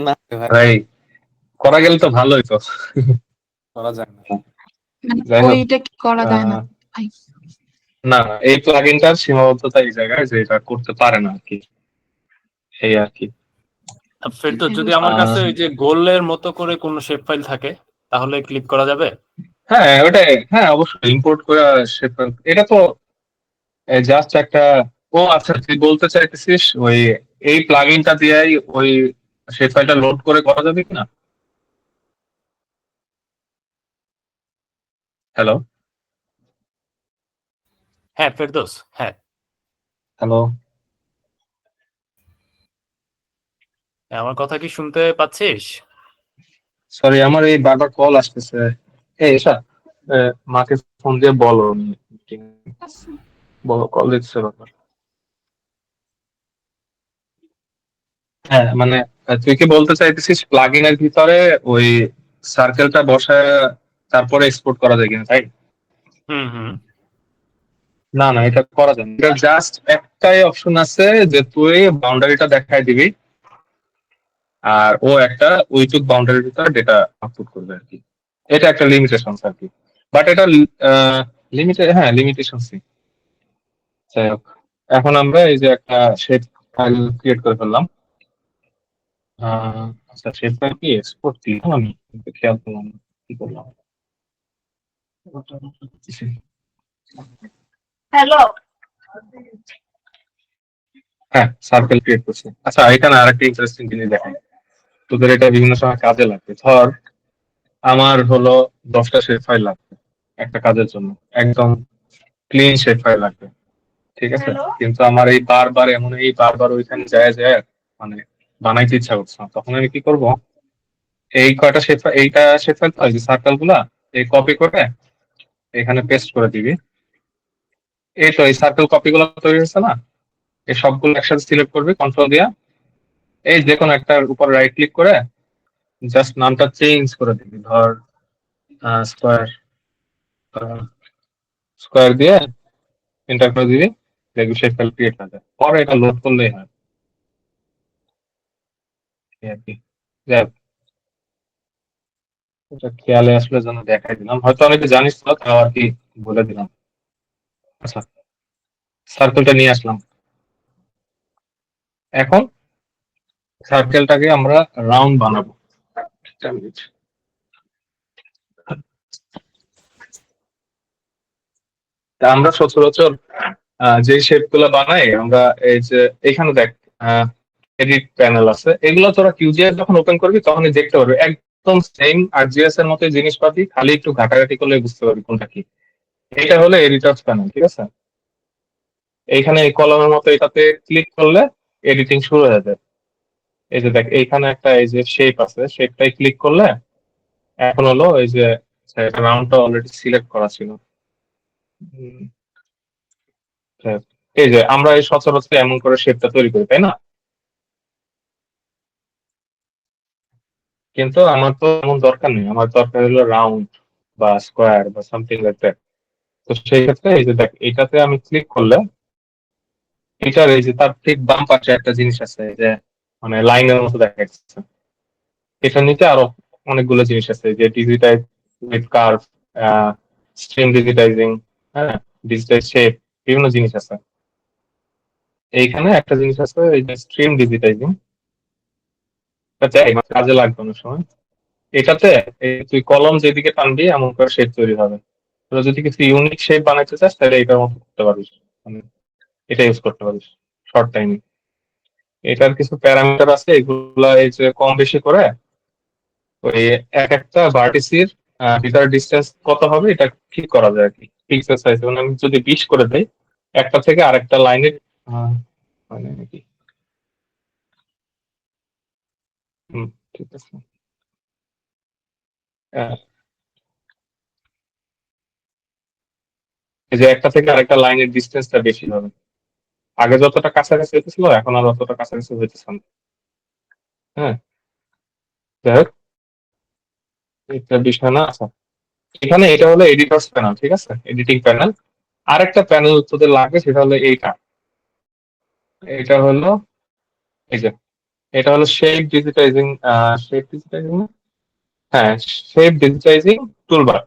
না ভাই, ভাই করা গেলে তো ভালোই তো। করা যায় না। মানে যাই হোক, ওইটা কি করা যায় না আহ, ভাই? না না, এই প্লাগইনটার সীমাবদ্ধতা এই জায়গায় যে এটা করতে পারে না আর কি, এই আর কি। ফেরদৌস, যদি আমার কাছে ওই যে গোলের মতো করে কোনো শেপ ফাইল থাকে তাহলে ক্লিক করা যাবে? হ্যাঁ ওটাই, হ্যাঁ অবশ্যই ইম্পোর্ট করে এটা তো জাস্ট একটা, ও আচ্ছা তুই বলতে চাইতেছিস ওই এই প্লাগইনটা দিয়েই ওই শেপ ফাইলটা লোড করে করা যাবে কিনা? হ্যালো হ্যাঁ ফেরদৌস, হ্যাঁ। হ্যালো, আমার কথা কি শুনতে পাচ্ছিস? সরি আমার এই বারবার কল আসতেছে। এই এসা, মাকে ফোন দিয়ে বলো, বলো কল দিচ্ছে বারবার। হ্যাঁ মানে তুই কি বলতে চাইতেছিস প্লাগইনের ভিতরে ওই সার্কেলটা বসায় তারপরে এক্সপোর্ট করা যায় কিনা, তাই? হুম হুম। না না, এটা করা যায় না। এটা জাস্ট একটাই অপশন আছে যে তুই বাউন্ডারিটা দেখাই দিবি, আর ও একটা ওইটুক বাউন্ডারির ভিতরে ডেটা আউটপুট করবে আর কি। এটা একটা লিমিটেশন আর কি, বাট এটা লিমিটেড, হ্যাঁ লিমিটেশন। যাই হোক, এখন আমরা এই যে একটা শেপ ফাইল ক্রিয়েট করে ফেললাম। আচ্ছা শেপ ফাইল কি এক্সপোর্ট দিলাম আমি, কিন্তু খেয়াল করলাম না কি করলাম। হ্যালো। হ্যাঁ সার্কেল ক্রিয়েট করছি। আচ্ছা এখানে আরেকটা ইন্টারেস্টিং জিনিস দেখেন, তোদের এটা বিভিন্ন সময় কাজে লাগবে। ধর আমার হলো 10টা শেপ ফাইল লাগবে একটা কাজের জন্য, একদম ক্লিন শেপ ফাইল লাগবে। ঠিক আছে, কিন্তু আমার এই বারবার এমন এই বারবার ওইখানে যায় যায় মানে বানাইতে ইচ্ছা করছে না, তখন আমি কি করব, এই কয়টা শেপ এইটা শেপ ফাইল তো এই সার্কেল গুলা এই কপি করে এখানে পেস্ট করে দিবি। এই তো এই সার্কেল কপি গুলো তৈরি হয়েছে না, এই সবগুলো একসাথে সিলেক্ট করবি কন্ট্রোল দিয়া, এই যে কোনো একটার উপর রাইট ক্লিক করে জাস্ট নামটা চেঞ্জ করে দিবি। ধর স্কোয়ার, স্কোয়ার দিয়ে এন্টার করে দিবি, দেখবি শেপ ফাইল ক্রিয়েট হয়ে যায়। পরে এটা লোড করলেই হয় এই আর কি। যাই হোক, এটা খেয়ালে আসলে যেন দেখাই দিলাম, হয়তো অনেকে জানিস তো তাও আর কি বলে দিলাম। আচ্ছা সার্কেলটা নিয়ে আসলাম, এখন সার্কেলটাকে আমরা রাউন্ড বানাবো। একটা মিনিট। তা আমরা সচরাচর যে শেপ গুলো বানাই আমরা, এই যে এখানে দেখ এডিট প্যানেল আছে, এগুলো তোরা কিউজিএস যখন ওপেন করবি তখনই দেখতে পারবি একদম সেম আরজিএস এর মতো জিনিসপাতি, খালি একটু ঘাটাঘাটি করলে বুঝতে পারবি কোনটা কি। এটা হলো এডিটরস প্যানেল। ঠিক আছে, এইখানে এই কলমের মতো এটাতে ক্লিক করলে এডিটিং শুরু হয়ে যায়। এই যে দেখ এইখানে একটা এই যে শেপ আছে, শেপটাই ক্লিক করলে এখন হলো এই যে রাউন্ডটা অলরেডি সিলেক্ট করা ছিল। উম, হ্যাঁ, এই যে আমরা এই সচরাচর এমন করে শেপটা তৈরি করি, তাই না? কিন্তু আমার তো এমন দরকার নেই, আমার দরকার হলো রাউন্ড বা স্কোয়ার বা সামথিং লাইক দ্যাট। তো সেই ক্ষেত্রে এই যে দেখ এটাতে আমি ক্লিক করলে এটার এই যে তার ঠিক বাম পাশে একটা জিনিস আছে, এই যে মানে লাইনের মতো দেখা যাচ্ছে, এটার নিচে আরো অনেকগুলো জিনিস আছে, যে digitize with curve, stream digitizing, হ্যাঁ ডিজিটাইজ শেপ, বিভিন্ন জিনিস আছে। এইখানে একটা জিনিস আছে, এই যে স্ট্রিম ডিজিটাইজিং, কাজে লাগবে অনেক সময়। এটাতে তুই কলম যেদিকে টানবি এমন করে শেপ তৈরি হবে। তোরা যদি কিছু ইউনিক শেপ বানাইতে চাস তাহলে এটার মতো করতে পারিস, মানে এটা ইউজ করতে পারিস শর্ট টাইমে। এটার কিছু প্যারামিটার আছে, এগুলা এই যে কম বেশি করে ওই এক একটা ভার্টিসির ভিতরে ডিস্টেন্স কত হবে এটা ঠিক করা যায় আর কি, পিক্সেল সাইজ। মানে আমি যদি 20 করে দেই একটা থেকে আরেকটা লাইনের, মানে কি, ঠিক আছে। আহ, এই যে একটা থেকে আরেকটা লাইনের ডিস্টেন্সটা বেশি হবে, আগে যতটা কাছাকাছি হইতেছিল এখন আর অতটা কাছাকাছি হইতেছে না। হ্যাঁ, যাই হোক, এটা বিষয় না। আচ্ছা, এখানে এটা হলো এডিটরস প্যানেল, ঠিক আছে, এডিটিং প্যানেল। আরেকটা প্যানেল তোদের লাগবে, সেটা হলো এইটা। এটা হলো এই যে, এটা হলো শেপ ডিজিটাইজিং, শেপ ডিজিটাইজিং, হ্যাঁ, শেপ ডিজিটাইজিং টুলবার।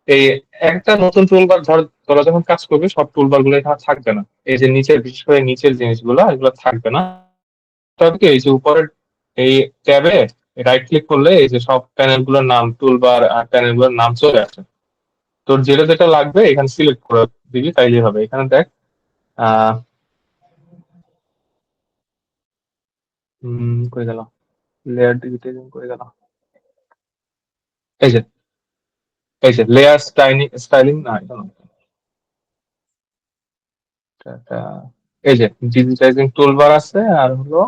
এই একটা নতুন টুলবার ধর, তোরা যখন কাজ করবি সব টুলবার গুলো এখানে থাকবে না। এই যে নিচের, বিশেষ করে নিচের জিনিসগুলো এগুলো থাকবে না। তবে কি, এই যে উপরের এই ট্যাবে রাইট ক্লিক করলে এই যে সব প্যানেল গুলোর নাম, টুলবার আর প্যানেল গুলোর নাম চলে আসে। তোর যেটা যেটা লাগবে এখানে সিলেক্ট করে দিবি, তাইলেই হবে। এখানে দেখ, আহ কই গেল, লেয়ার ডিজিটাইজিং কই গেল, এই যে, এই যে লেয়ার স্টাইলিং, স্টাইলিং না, এটা না, এটা, এই যে ডিজিটাইজিং টুলবার আছে, আর হলো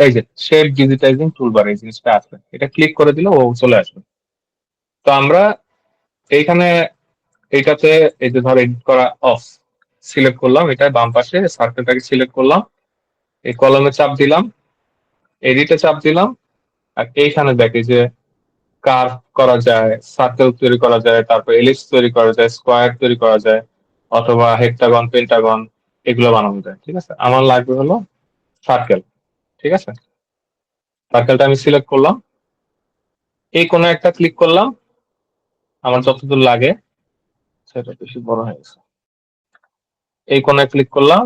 এই যে শেপ ডিজিটাইজিং টুলবার, এই জিনিসটা আছে, এটা ক্লিক করে দিলে ও চলে আসবে। তো আমরা এইখানে এইটাতে এই যে ধর এডিট করা অফ সিলেক্ট করলাম, এটা বাম পাশে সার্কেলটাকে সিলেক্ট করলাম, এই কলমে চাপ দিলাম, এডিটে চাপ দিলাম, আর এইখানে দেখি যে কার্ভ করা যায়, সার্কেল তৈরি করা যায়, তারপর এলিপস তৈরি করা যায়, স্কোয়ার তৈরি করা যায়, অথবা হেক্টাগন, পেন্টাগন, এগুলো বানানো যায়। ঠিক আছে, আমার লাগবে হলো সার্কেল। ঠিক আছে, সার্কেলটা আমি সিলেক্ট করলাম, এই কোনো একটা ক্লিক করলাম, আমার যতদূর লাগে, সেটা বেশি বড় হয়ে গেছে, এই কোণে ক্লিক করলাম,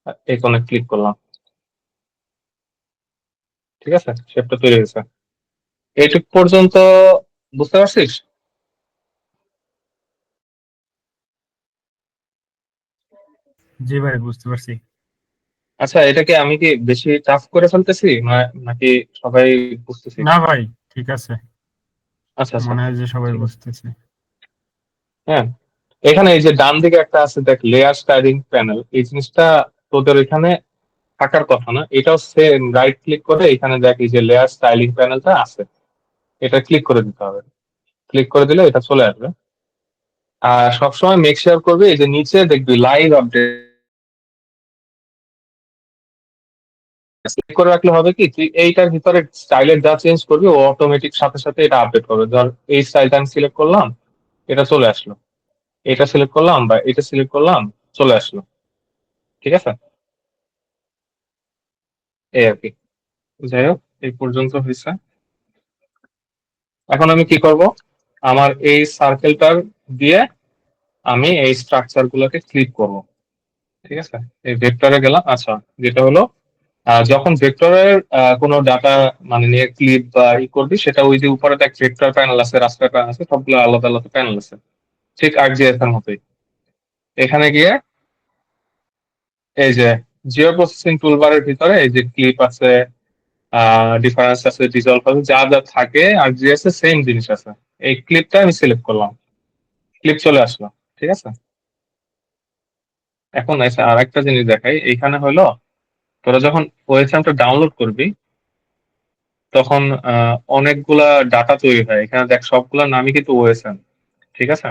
আর এই কোণে ক্লিক করলাম। ঠিক আছে, শেপটা তৈরি হয়েছে। এইটুক পর্যন্ত বুঝতে পারছিস? জি ভাই, বুঝতে পারছি। আচ্ছা, এটাকে আমি কি বেশি টাফ করে ফেলতেছি নাকি সবাই বুঝতেছি? না ভাই, ঠিক আছে, আচ্ছা আচ্ছা, মনে হয় যে সবাই ঠিক আছে। বুঝতেছে। হ্যাঁ, এখানে এই যে ডান দিকে একটা আছে দেখ, লেয়ার স্টাইলিং প্যানেল, এই জিনিসটা তোদের এখানে থাকার কথা না। এটাও সেম, রাইট ক্লিক করে এখানে দেখ এই যে লেয়ার স্টাইলিং প্যানেলটা আছে, এটা ক্লিক করে দিতে হবে। ক্লিক করে দিলে এটা চলে আসবে। আর সবসময় মেক শিওর করবে এই যে নিচে দেখবি লাইভ আপডেট করে রাখলে হবে কি, তুই এইটার ভিতরে স্টাইলের যা চেঞ্জ করবি ও অটোমেটিক সাথে সাথে এটা আপডেট করবে। ধর এই স্টাইলটা আমি সিলেক্ট করলাম, এটা চলে আসলো, এটা সিলেক্ট করলাম বা এটা সিলেক্ট করলাম, চলে আসলো। ঠিক আছে, এই আর কি। যাই হোক, এই পর্যন্ত হয়েছে। এখন আমি কি করব, আমার এই সার্কেলটার দিয়ে আমি এই স্ট্রাকচার গুলোকে ক্লিক করব। ঠিক আছে, এই ভেক্টরে গেলাম। আচ্ছা, যেটা হলো যখন ভেক্টরের কোনো ডাটা মানে নিয়ে ক্লিপ বা করবি, সেটা ওই যে উপরে দেখ ভেক্টর প্যানেল আছে, রাস্টার প্যানেল আছে, সবগুলো আলাদা আলাদা প্যানেল আছে, ঠিক আরজিএস এর মতোই। এখানে গিয়ে এই যে জিও প্রসেসিং টুলবারের ভিতরে এই যে ক্লিপ আছে, ডিফারেন্স আছে, ডিজলভ আছে, যা যা থাকে আরজিএস এর সেম জিনিস আছে। এই ক্লিপটা আমি সিলেক্ট করলাম, ক্লিপ চলে আসলো। ঠিক আছে, এখন এসে আর একটা জিনিস দেখাই। এইখানে হলো তোরা যখন ওয়েবসাইটটা ডাউনলোড করবি তখন অনেকগুলা ডাটা তৈরি হয়। এখানে দেখ সবগুলা নামই কিন্তু ওএসএন। ঠিক আছে,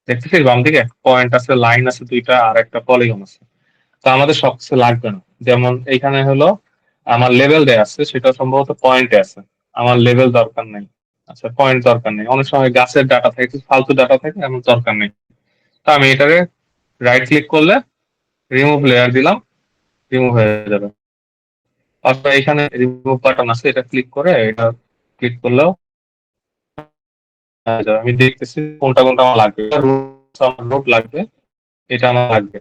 দেখতেছিস বাম দিকে পয়েন্ট আছে, লাইন আছে দুইটা, আর একটা পলিগন আছে। তো আমাদের সবকিছু লাগবে না। যেমন এইখানে হলো আমার লেভেল দেয়া আছে, সেটা সম্ভবত পয়েন্টে আছে, আমার লেভেল দরকার নেই। আচ্ছা, পয়েন্ট দরকার নেই, অনেক সময় গাছের ডাটা থাকে, কিছু ফালতু ডাটা থাকে, এমন দরকার নেই। তো আমি এটাকে রাইট ক্লিক করলে রিমুভ লেয়ার দিলাম, রিমুভ হয়ে যাবে। অথবা এখানে রিমুভ বাটন আছে, এটা ক্লিক করে এটা ক্লিক করলেও হয়ে যাবে। আমি দেখতেছি কোনটা কোনটা আমার লাগবে। আমার নোট লাগবে, এটা আমার লাগবে,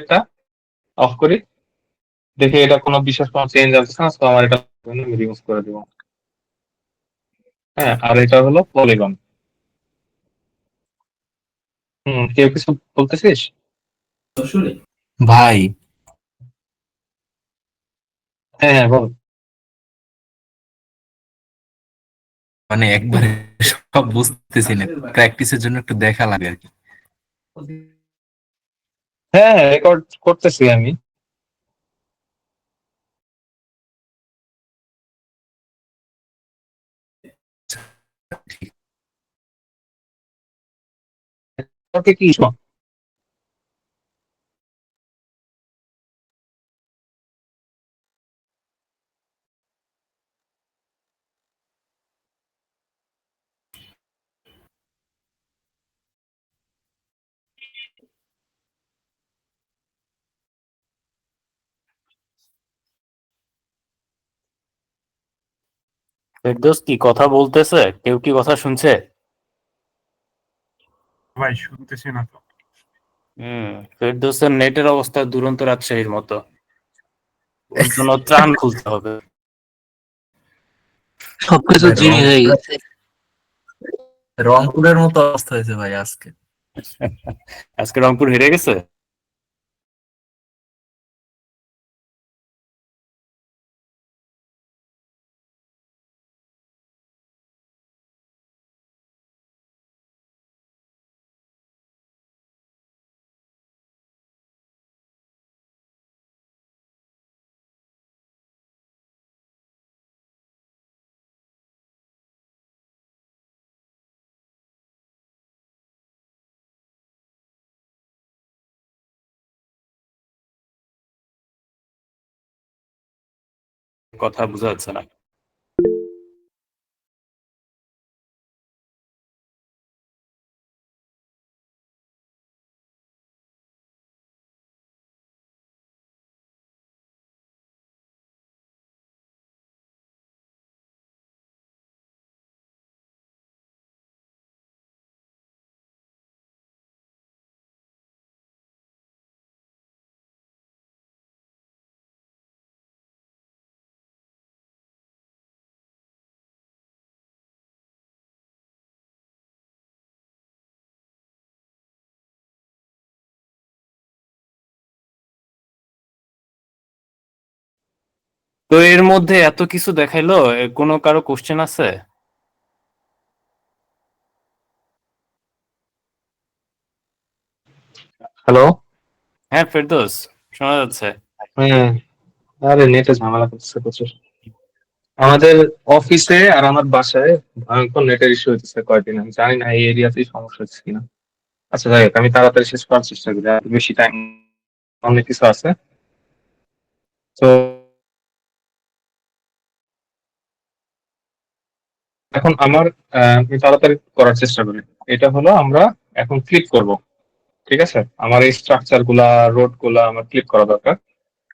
এটা অফ করি, দেখি এটা কোনো বিশেষ কোনো চেঞ্জ আসছে না, তো আমার এটা রিমুভ করে দিব। হ্যাঁ, আর এটা হলো পলিগন। কেউ কিছু বলতেছিস? ভাই হ্যাঁ হ্যাঁ বল। মানে একবারে সব বুঝতেছি না, প্র্যাকটিসের জন্য একটু দেখা লাগে আর কি। হ্যাঁ রেকর্ড করতেছি আমি। তোকে কি ফেরদৌস কি কথা বলতেছে? কেউ কি কথা শুনছে? ভাই শুনতেছি না তো। ফেরদৌসের নেটের অবস্থা দুরন্ত রাজশাহীর মতো, ওর জন্য ত্রাণ খুলতে হবে। সবকিছু ভাই জিরো হয়ে গেছে। রংপুরের মতো অবস্থা হয়েছে ভাই আজকে। আজকে রংপুর হেরে গেছে। কথা বোঝা যাচ্ছে না। তো এর মধ্যে এত কিছু দেখাইলো, কোনো কারো কোশ্চেন আছে? হ্যালো? হ্যাঁ ফেরদৌস, শোনা যাচ্ছে। হ্যাঁ, আরে নেটে ঝামেলা করতেছে প্রচুর। আমাদের অফিসে আর আমার বাসায় ভয়ঙ্কর নেটের ইস্যু হইতেছে কয়েকদিন, আমি জানি না এই এরিয়াতেই সমস্যা হচ্ছে কিনা। আচ্ছা যাই হোক, আমি তাড়াতাড়ি শেষ করার চেষ্টা করি, আর বেশি টাইম, অনেক কিছু আছে। তো এখন আমার আমি তাড়াতাড়ি করার চেষ্টা করি। এটা হলো আমরা এখন ক্লিক করব, ঠিক আছে? আমার এই স্ট্রাকচার গুলা, রোড গুলা আমার ক্লিক করা দরকার,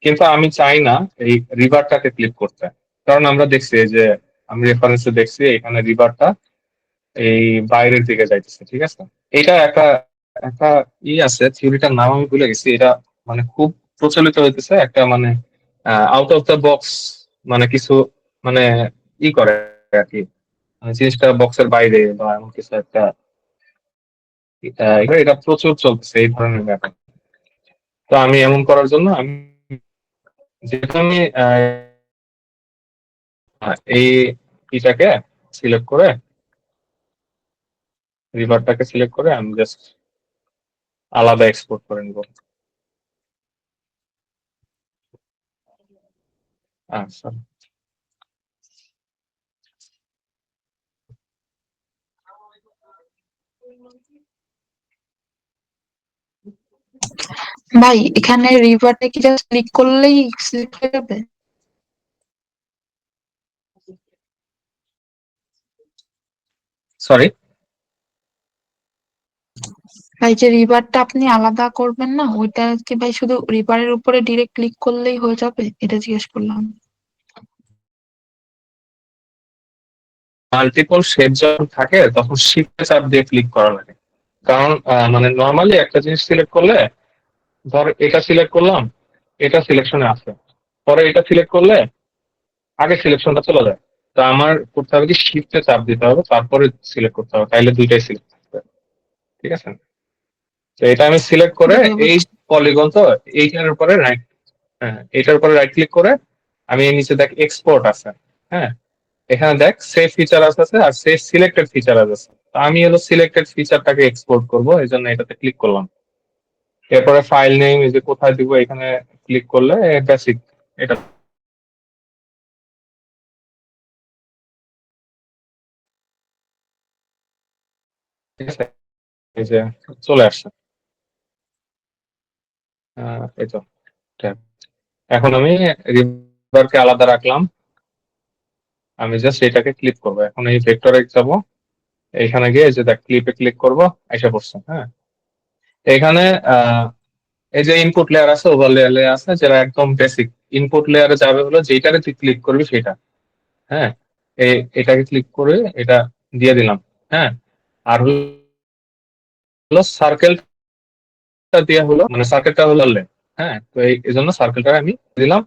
কিন্তু আমি চাই না এই রিভারটাকে ক্লিক করতে। কারণ আমরা দেখছি এই যে, আমি রেফারেন্সে দেখছি এখানে রিভারটা এই বাইরের দিকে যাইতেছে, ঠিক আছে? এটা একটা একটা আছে, থিওরিটার নাম আমি ভুলে গেছি, এটা মানে খুব প্রচলিত হইতেছে, একটা মানে আউট অফ দ্য বক্স, মানে কিছু মানে করে আর কি, মানে জিনিসটা বক্সের বাইরে বা এমন কিছু একটা। এটা প্রচুর চলতেছে এই ধরনের ব্যাপার। তো আমি এমন করার জন্য আমি, যেহেতু আমি এই ইটাকে সিলেক্ট করে, রিভারটাকে সিলেক্ট করে আমি জাস্ট আলাদা এক্সপোর্ট করে নিব। আচ্ছা, ভাই এখানে রিভারটা কি জাস্ট ক্লিক করলেই সিলেক্ট হয়ে যাবে? সরি। ভাই যে রিভারটা আপনি আলাদা করবেন না, ওইটা কি ভাই শুধু রিভারের উপরে ডিরেক্ট ক্লিক করলেই হয়ে যাবে? এটা জিজ্ঞেস করলাম। মাল্টিপল শেপ যখন থাকে তখন শিফট চাপ দিয়ে ক্লিক করা লাগে। কারণ মানে নর্মালি একটা জিনিস সিলেক্ট করলে, ধর এটা সিলেক্ট করলাম, এটা সিলেকশনে আছে, পরে এটা সিলেক্ট করলে আগে সিলেকশনটা চলে যায়। তো আমার করতে হবে কি, শিফটে চাপ দিতে হবে, তারপরে সিলেক্ট করতে হবে, তাইলে দুইটাই সিলেক্ট করতে হবে। ঠিক আছে? তো এটা আমি সিলেক্ট করে জি ভাই এই বুঝছি। পলিগন, তো এইটার উপরে রাইট, হ্যাঁ এটার উপরে রাইট ক্লিক করে আমি এর নিচে দেখ এক্সপোর্ট আছে, হ্যাঁ এখানে দেখ সেভ ফিচার আছে আর সেভ সিলেক্টেড ফিচার আছে। তো আমি হলো সিলেক্টেড ফিচারটাকে এক্সপোর্ট করব, এই জন্য এটাতে ক্লিক করলাম। এরপরে ফাইল নেম, এই যে কোথায় দিব এখানে ক্লিক করলে বেসিক এটা, ঠিক আছে, এই যে চলে আসছে। এই তো tab। এখন আমি রিভারকে আলাদা রাখলাম, আমি জাস্ট এটাকে ক্লিক করবো। এখন এই ভেক্টরে যাব, এইখানে গিয়ে এই যে দেখ ক্লিপে ক্লিক করব, এসে পড়ছে। হ্যাঁ এখানে এই যে ইনপুট লেয়ার আছে, ওভার লেয়ার আছে, যেটা একদম বেসিক। ইনপুট লেয়ারে যাবে হলো যেটারে তুই ক্লিক করবি সেটা, হ্যাঁ এটাকে ক্লিক করে এটা দিয়ে দিলাম। হ্যাঁ আর হলো সার্কেলটা দেওয়া হলো, মানে সার্কেলটা হলো length। হ্যাঁ তো এই জন্য সার্কেলটা আমি দিলাম।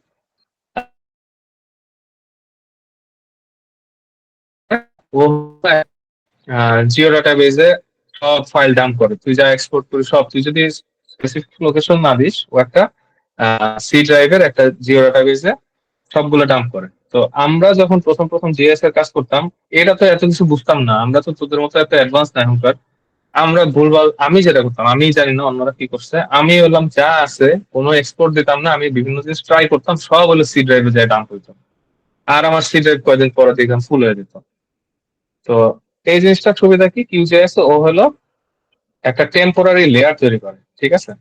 ও জিও ডাটাবেজে সব ফাইল ডাম্প করে, তুই যা এক্সপোর্ট করিস সব, তুই যদি স্পেসিফিক লোকেশন না দিস, ও একটা সি ড্রাইভের একটা জিও ডাটাবেজে সবগুলো ডাম্প করে। তো আমরা যখন প্রথম প্রথম জিএস এর কাজ করতাম, এটা তো এত কিছু বুঝতাম না, আমরা তো তোদের মতো এত অ্যাডভান্স না এখনকার। আমরা ভুলভাল, আমি যেটা করতাম, আমি জানি না অন্যরা কি করছে, আমি হলাম যা আছে কোনো এক্সপোর্ট দিতাম না, আমি বিভিন্ন জিনিস ট্রাই করতাম, সব হলো সি ড্রাইভে যায় ডাম্প হইতো। আর আমার সি ড্রাইভ কয়েকদিন পরে দেখলাম ফুল হয়ে যেত। তো এই জিনিসটার সুবিধা কি, কিউজিএস ও হলো একটা টেম্পোরারি লেয়ার তৈরি করে। ঠিক আছে?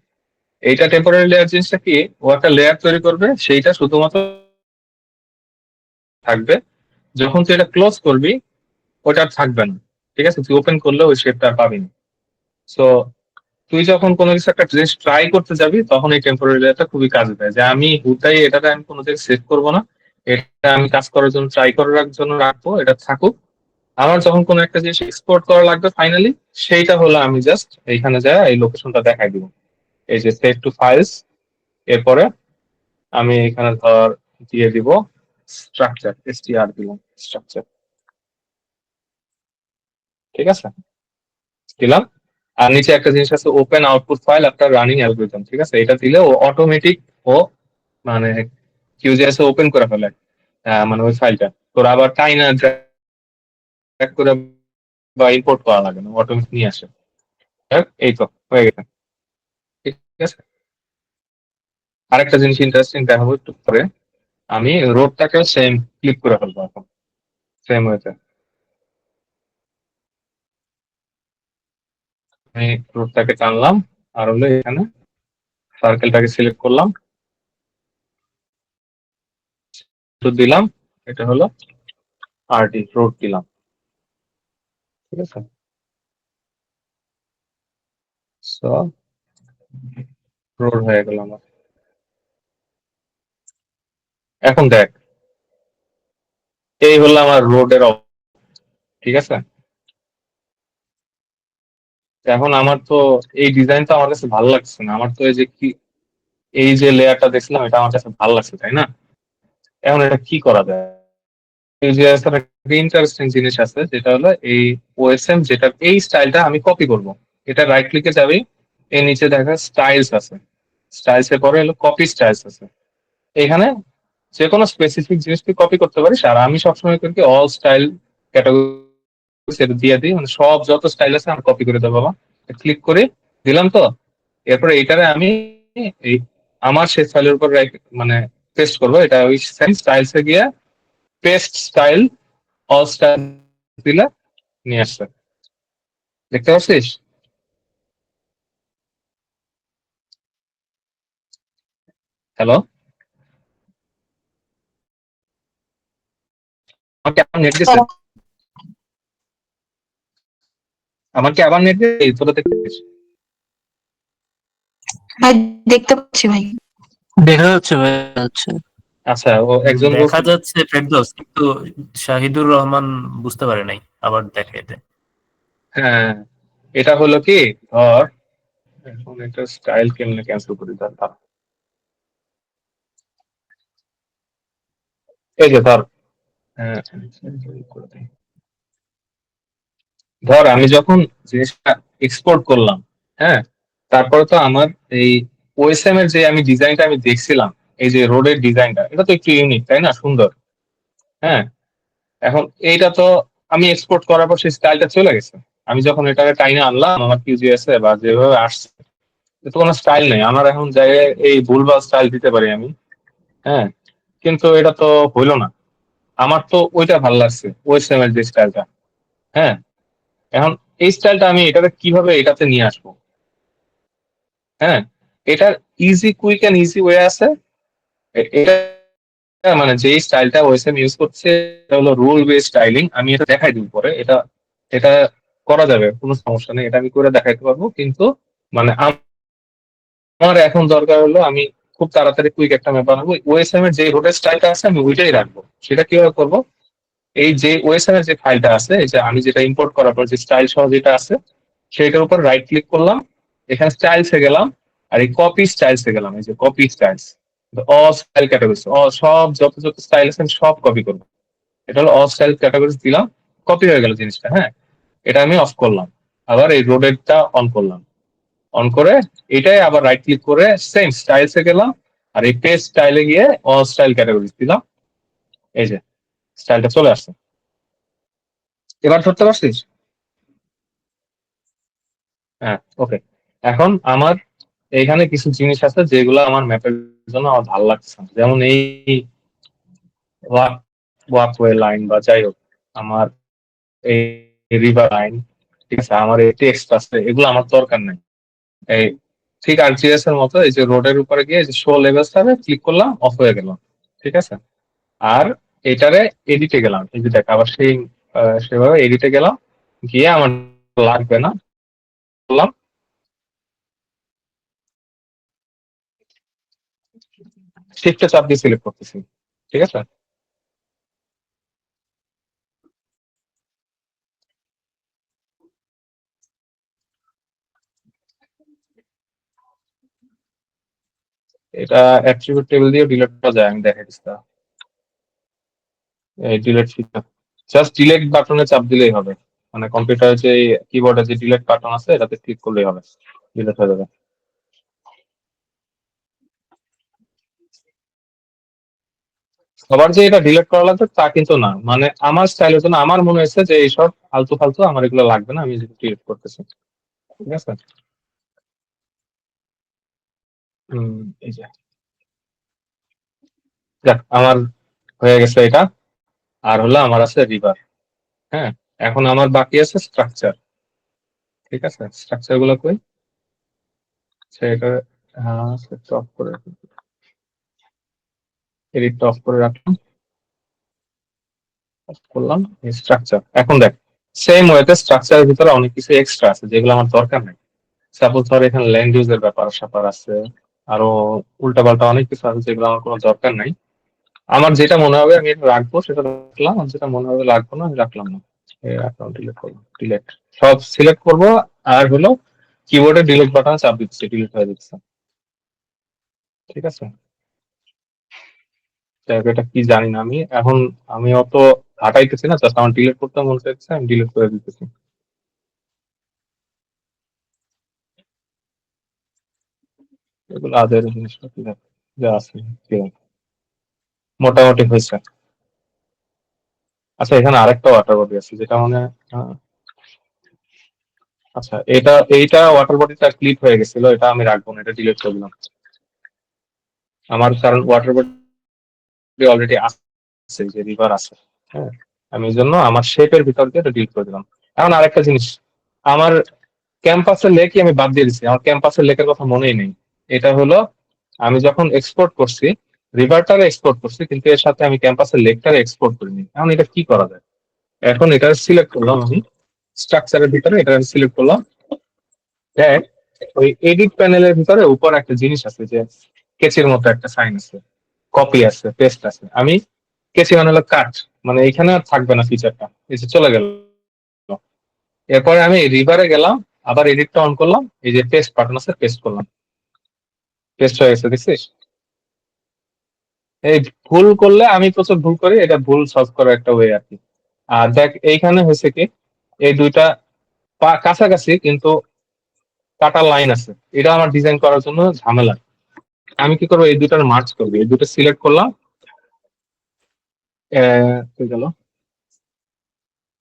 এইটা টেম্পোরারি লেয়ার জিনিসটা কি, ও একটা লেয়ার তৈরি করবে, সেইটা শুধুমাত্র থাকবে, যখন তুই এটা ক্লোজ করবি ওটা আর থাকবে না। ঠিক আছে? তুই ওপেন করলে ওই শেপটা আর পাবি না। সো তুই যখন কোনো কিছু একটা জিনিস ট্রাই করতে যাবি, তখন এই টেম্পোরারি লেয়ারটা খুবই কাজে দেয়, যে আমি হুদাই এটাকে আমি কোনো জায়গায় সেভ করবো না, এটা আমি কাজ করার জন্য ট্রাই করার জন্য রাখবো, এটা থাকুক। আমার যখন কোনো একটা জিনিস এক্সপোর্ট করা লাগবে ফাইনালি, সেইটা হলো আমি জাস্ট এইখানে যায় এই লোকেশনটা দেখাই দিব, এই যে সেভ টু ফাইলস। এরপরে আমি এখানে ধর দিয়ে দিব স্ট্রাকচার, এসটিআর দিলাম স্ট্রাকচার। ঠিক আছে? দিলাম। আর নিচে একটা জিনিস আছে, open output file after running algorithm. ঠিক আছে? এটা দিলে ও অটোমেটিক, ও মানে কিউজিএস এ ওপেন করে ফেলে, মানে ওই ফাইলটা তোর আবার টাইনা ড্র্যাগ করে বা ইম্পোর্ট করা লাগে না, অটোমেটিক নিয়ে আসে। এই তো হয়ে গেছে। ঠিক আছে? আরেকটা জিনিস ইন্টারেস্টিং দেখাবো একটু পরে, আমি রোডটাকেও সেম ক্লিক করে ফেলবো এখন, সেম ওয়েতে। আমি রোডটাকে টানলাম, আর হলো এখানে সার্কেলটাকে সিলেক্ট করলাম, তো দিলাম, এটা হলো আরডি রোড দিলাম। ঠিক আছে? সো রোড হয়ে গেল আমার। এখন দেখ, এই হলো আমার রোডের ঠিক আছে? এখন আমার তো এই ডিজাইনটা আমার কাছে ভালো লাগছে না, আমার তো এই যে কি, এই যে লেয়ারটা দেখছিলাম এটা আমার কাছে ভালো লাগছে, তাই না? এখন এটা কি করা যায়? এই যে একটা ইন্টারেস্টিং জিনিস আছে, যেটা হলো এই ওএসএম, যেটা এই স্টাইলটা আমি কপি করব। এটা রাইট ক্লিকে যাবি, এর নিচে দেখা স্টাইলস আছে, স্টাইলস এর পরে হলো কপি স্টাইলস আছে। এখানে যে কোনো স্পেসিফিক জিনিস তুই কপি করতে পারিস, আর আমি সবসময় করি কি, অল স্টাইল ক্যাটাগরি সেটা দিয়ে দিই, মানে সব যত স্টাইল আছে আমি কপি করে দেবো। বাবা ক্লিক করে দিলাম। তো এরপরে এইটারে আমি এই আমার শেষ ফাইলের উপর মানে পেস্ট করবো, এটা ওই সেম স্টাইলসে গিয়ে পেস্ট স্টাইল অল স্টাইল দিলে নিয়ে আসছে। দেখতে পাচ্ছিস? হ্যালো, আমার কি আবার নেট গেছে? আমার কি আবার নেট গেছে? তোরা দেখতে পাচ্ছিস? ভাই দেখতে পাচ্ছি ভাই। দেখা যাচ্ছে ভাই, যাচ্ছে। আচ্ছা, ও একজন দেখা যাচ্ছে ফেরদৌস, কিন্তু শাহিদুর রহমান বুঝতে পারে নাই, আবার দেখাইতে। হ্যাঁ এটা হলো কি, ধর এখন একটা স্টাইল কেমনে ক্যান্সেল করি, ধর এই যে ধর, হ্যাঁ, করে দিই। ধর আমি যখন জিনিসটা এক্সপোর্ট করলাম, হ্যাঁ, তারপরে তো আমার এই ওএসএম এর যে আমি ডিজাইনটা আমি দেখছিলাম, এই যে রোডের ডিজাইনটা, এটা তো একটু ইউনিক তাই না, সুন্দর। হ্যাঁ, এখন এইটা তো আমি এক্সপোর্ট করার পর সেই স্টাইলটা চলে গেছে। আমি যখন এটাকে টাইনে আনলাম আমার কিউজিএস এ বা যেভাবে আসছে, এটা তো কোনো স্টাইল নেই। আমার এখন জায়গায় এই ভুলভাল স্টাইল দিতে পারি আমি। হ্যাঁ, কিন্তু এটা তো হইলো না। আমার তো ওইটা ভালো লাগছে, ওএসএম এর যে স্টাইলটা। হ্যাঁ, এখন এই স্টাইলটা আমি এটাকে কিভাবে এটাতে নিয়ে আসবো? হ্যাঁ, এটার কুইক এন্ড ইজি ওয়ে আছে। এটা মানে যে স্টাইলটা ওএসএম ইউজ করছে এটা হলো রুল বেস স্টাইলিং। আমি এটা দেখাই দিব পরে। এটা এটা করা যাবে, কোনো সমস্যা নেই, এটা আমি করে দেখাইতে পারবো। কিন্তু মানে আমার এখন দরকার হলো আমি খুব তাড়াতাড়ি কুইক একটা ম্যাপ বানাবো। ওএসএম এর যে রোডের স্টাইলটা আছে আমি ওইটাই রাখবো। সেটা কিভাবে করবো? এই যে ওএসএম এর যে ফাইলটা আছে, এই যে আমি যেটা ইম্পোর্ট করার পর যে স্টাইল সহ যেটা আছে, সেটার উপর রাইট ক্লিক করলাম, এখানে স্টাইলসে গেলাম, আর এই কপি স্টাইলসে গেলাম। এই যে copy styles, all style categories, সব যত যত স্টাইল আছে আমি সব কপি করবো। এটা হলো অল স্টাইল ক্যাটাগরিজ দিলাম, কপি হয়ে গেল জিনিসটা। হ্যাঁ, এটা আমি অফ করলাম, আবার এই রোডেরটা অন করলাম। অন করে এটাই আবার রাইট ক্লিক করে সেম স্টাইলসে গেলাম, আর এই পেজ স্টাইলে গিয়ে অল স্টাইল ক্যাটাগরিজ দিলাম। এই যে স্টাইলটা চলে আসছে। এবার ধরতে পারছিস? হ্যাঁ, ওকে। এখন আমার এইখানে কিছু জিনিস আছে যেগুলো আমার ম্যাপের জন্য আমার ভালো লাগছে না। যেমন এই ওয়াকওয়ে লাইন বা যাই হোক, আমার এই রিভার লাইন, ঠিক আছে, আমার এই টেক্সট আছে, এগুলো আমার দরকার নেই। এই ঠিক আরজিএস এর মতো এই যে রোডের উপরে গিয়ে যে শো লেভেলস হবে, ক্লিক করলাম, অফ হয়ে গেল। ঠিক আছে, আর এটারে এডিটে গেলাম, এই যে দেখ আবার সেই সেভাবে এডিটে গেলাম, গিয়ে আমার লাগবে না, বললাম শিফটে চাপ দিয়ে সিলেক্ট করতেছি। ঠিক আছে, এটা অ্যাট্রিবিউট টেবিল দিয়ে ডিলিট করা যায়, আমি দেখাই দিচ্ছি। এই ডিলিট ফিচার, জাস্ট ডিলিট বাটনে চাপ দিলেই হবে। মানে কম্পিউটার যে কিবোর্ডে যে ডিলিট বাটন আছে এটাতে ক্লিক করলেই হবে, ডিলিট হয়ে যাবে। সবার যে এটা ডিলিট করা লাগবে তা কিন্তু না, মানে আমার স্টাইলের জন্য আমার মনে হয়েছে যে এইসব ফালতু ফালতু আমার এগুলো লাগবে না, আমি ডিলিট করতেছি। ঠিক আছে, এই যে যাক, আমার হয়ে গেছে এটা। আর হলো আমার আছে রিভার। হ্যাঁ, এখন আমার বাকি আছে স্ট্রাকচার। ঠিক আছে, স্ট্রাকচার গুলো কই, সেটা অফ করে এডিট অফ করে রাখলাম, off করলাম স্ট্রাকচার। এখন দেখ, সেম ওয়েতে স্ট্রাকচারের ভিতরে অনেক কিছু এক্সট্রা আছে যেগুলো আমার দরকার নেই। সাপোজ ধর এখানে ল্যান্ড ইউজের ব্যাপার স্যাপার আছে, আরো উল্টাপাল্টা অনেক কিছু আছে যেগুলো আমার কোনো দরকার নাই। আমার যেটা মনে হবে আমি এটা রাখবো সেটা রাখলাম, আর যেটা মনে হবে রাখবো না আমি রাখলাম না। অ্যাকাউন্ট ডিলিট করবো, ডিলিট সব সিলেক্ট করবো, আর হলো কিবোর্ডে ডিলিট বাটনে চাপ দিচ্ছি, ডিলিট হয়ে যাচ্ছে। ঠিক আছে, যাই হোক, এটা কি জানি না আমি এখন, আমি অত ঘাটাইতেছি না, জাস্ট আমার ডিলিট করতে মনে চাইছে, আমি ডিলিট করে দিতেছি। এগুলো আদের জিনিসপত্র যা আছে, ঠিক আছে, মোটামুটি হয়েছে। আচ্ছা, এখানে আরেকটা ওয়াটার বডি আছে যেটা মানে আচ্ছা, এইটা ওয়াটার বডিটা ক্লিক হয়ে গেছিল, এটা আমি রাখবো না, এটা ডিলিট করে দিলাম। আমার কারণ ওয়াটার বডি অলরেডি আছে, যে রিভার আছে। হ্যাঁ, আমি এই জন্য আমার শেপের ভিতর দিয়ে এটা ডিলিট করে দিলাম। এখন আরেকটা জিনিস, আমার ক্যাম্পাসের লেকই আমি বাদ দিয়ে দিচ্ছি, আমার ক্যাম্পাসের লেকের কথা মনেই নেই। এটা হলো আমি যখন এক্সপোর্ট করছি, রিভারটারে এক্সপোর্ট করছি, কিন্তু এর সাথে আমি ক্যাম্পাসের লেকটারে এক্সপোর্ট করিনি। এখন এটা কি করা যায়? এখন এটা সিলেক্ট করলাম আমি, স্ট্রাকচারের ভিতরে এটা সিলেক্ট করলাম। দেখ, ওই এডিট প্যানেলের ভিতরে উপর একটা জিনিস আছে যে কেচির মতো একটা সাইন আছে, কপি আছে, পেস্ট আছে। আমি কেচি মানে হলো কাট, মানে এখানে আর থাকবে না ফিচারটা, এই যে চলে গেল। এরপরে আমি রিভারে গেলাম, আবার এডিটটা অন করলাম, এই যে পেস্ট বাটন আছে, পেস্ট করলাম, পেস্ট হয়ে গেছে, দেখছিস? এই ভুল করলে আমি প্রচুর ভুল করি, এটা ভুল সলভ করার একটা ওয়ে আর কি। আর দেখ এইখানে হয়েছে কি, এই দুইটা কাছাকাছি কিন্তু কাটা লাইন আছে, এটা আমার ডিজাইন করার জন্য ঝামেলা। আমি কি করবো, এই দুটার মার্চ করবো, এই দুটো সিলেক্ট করলাম, হয়ে গেল।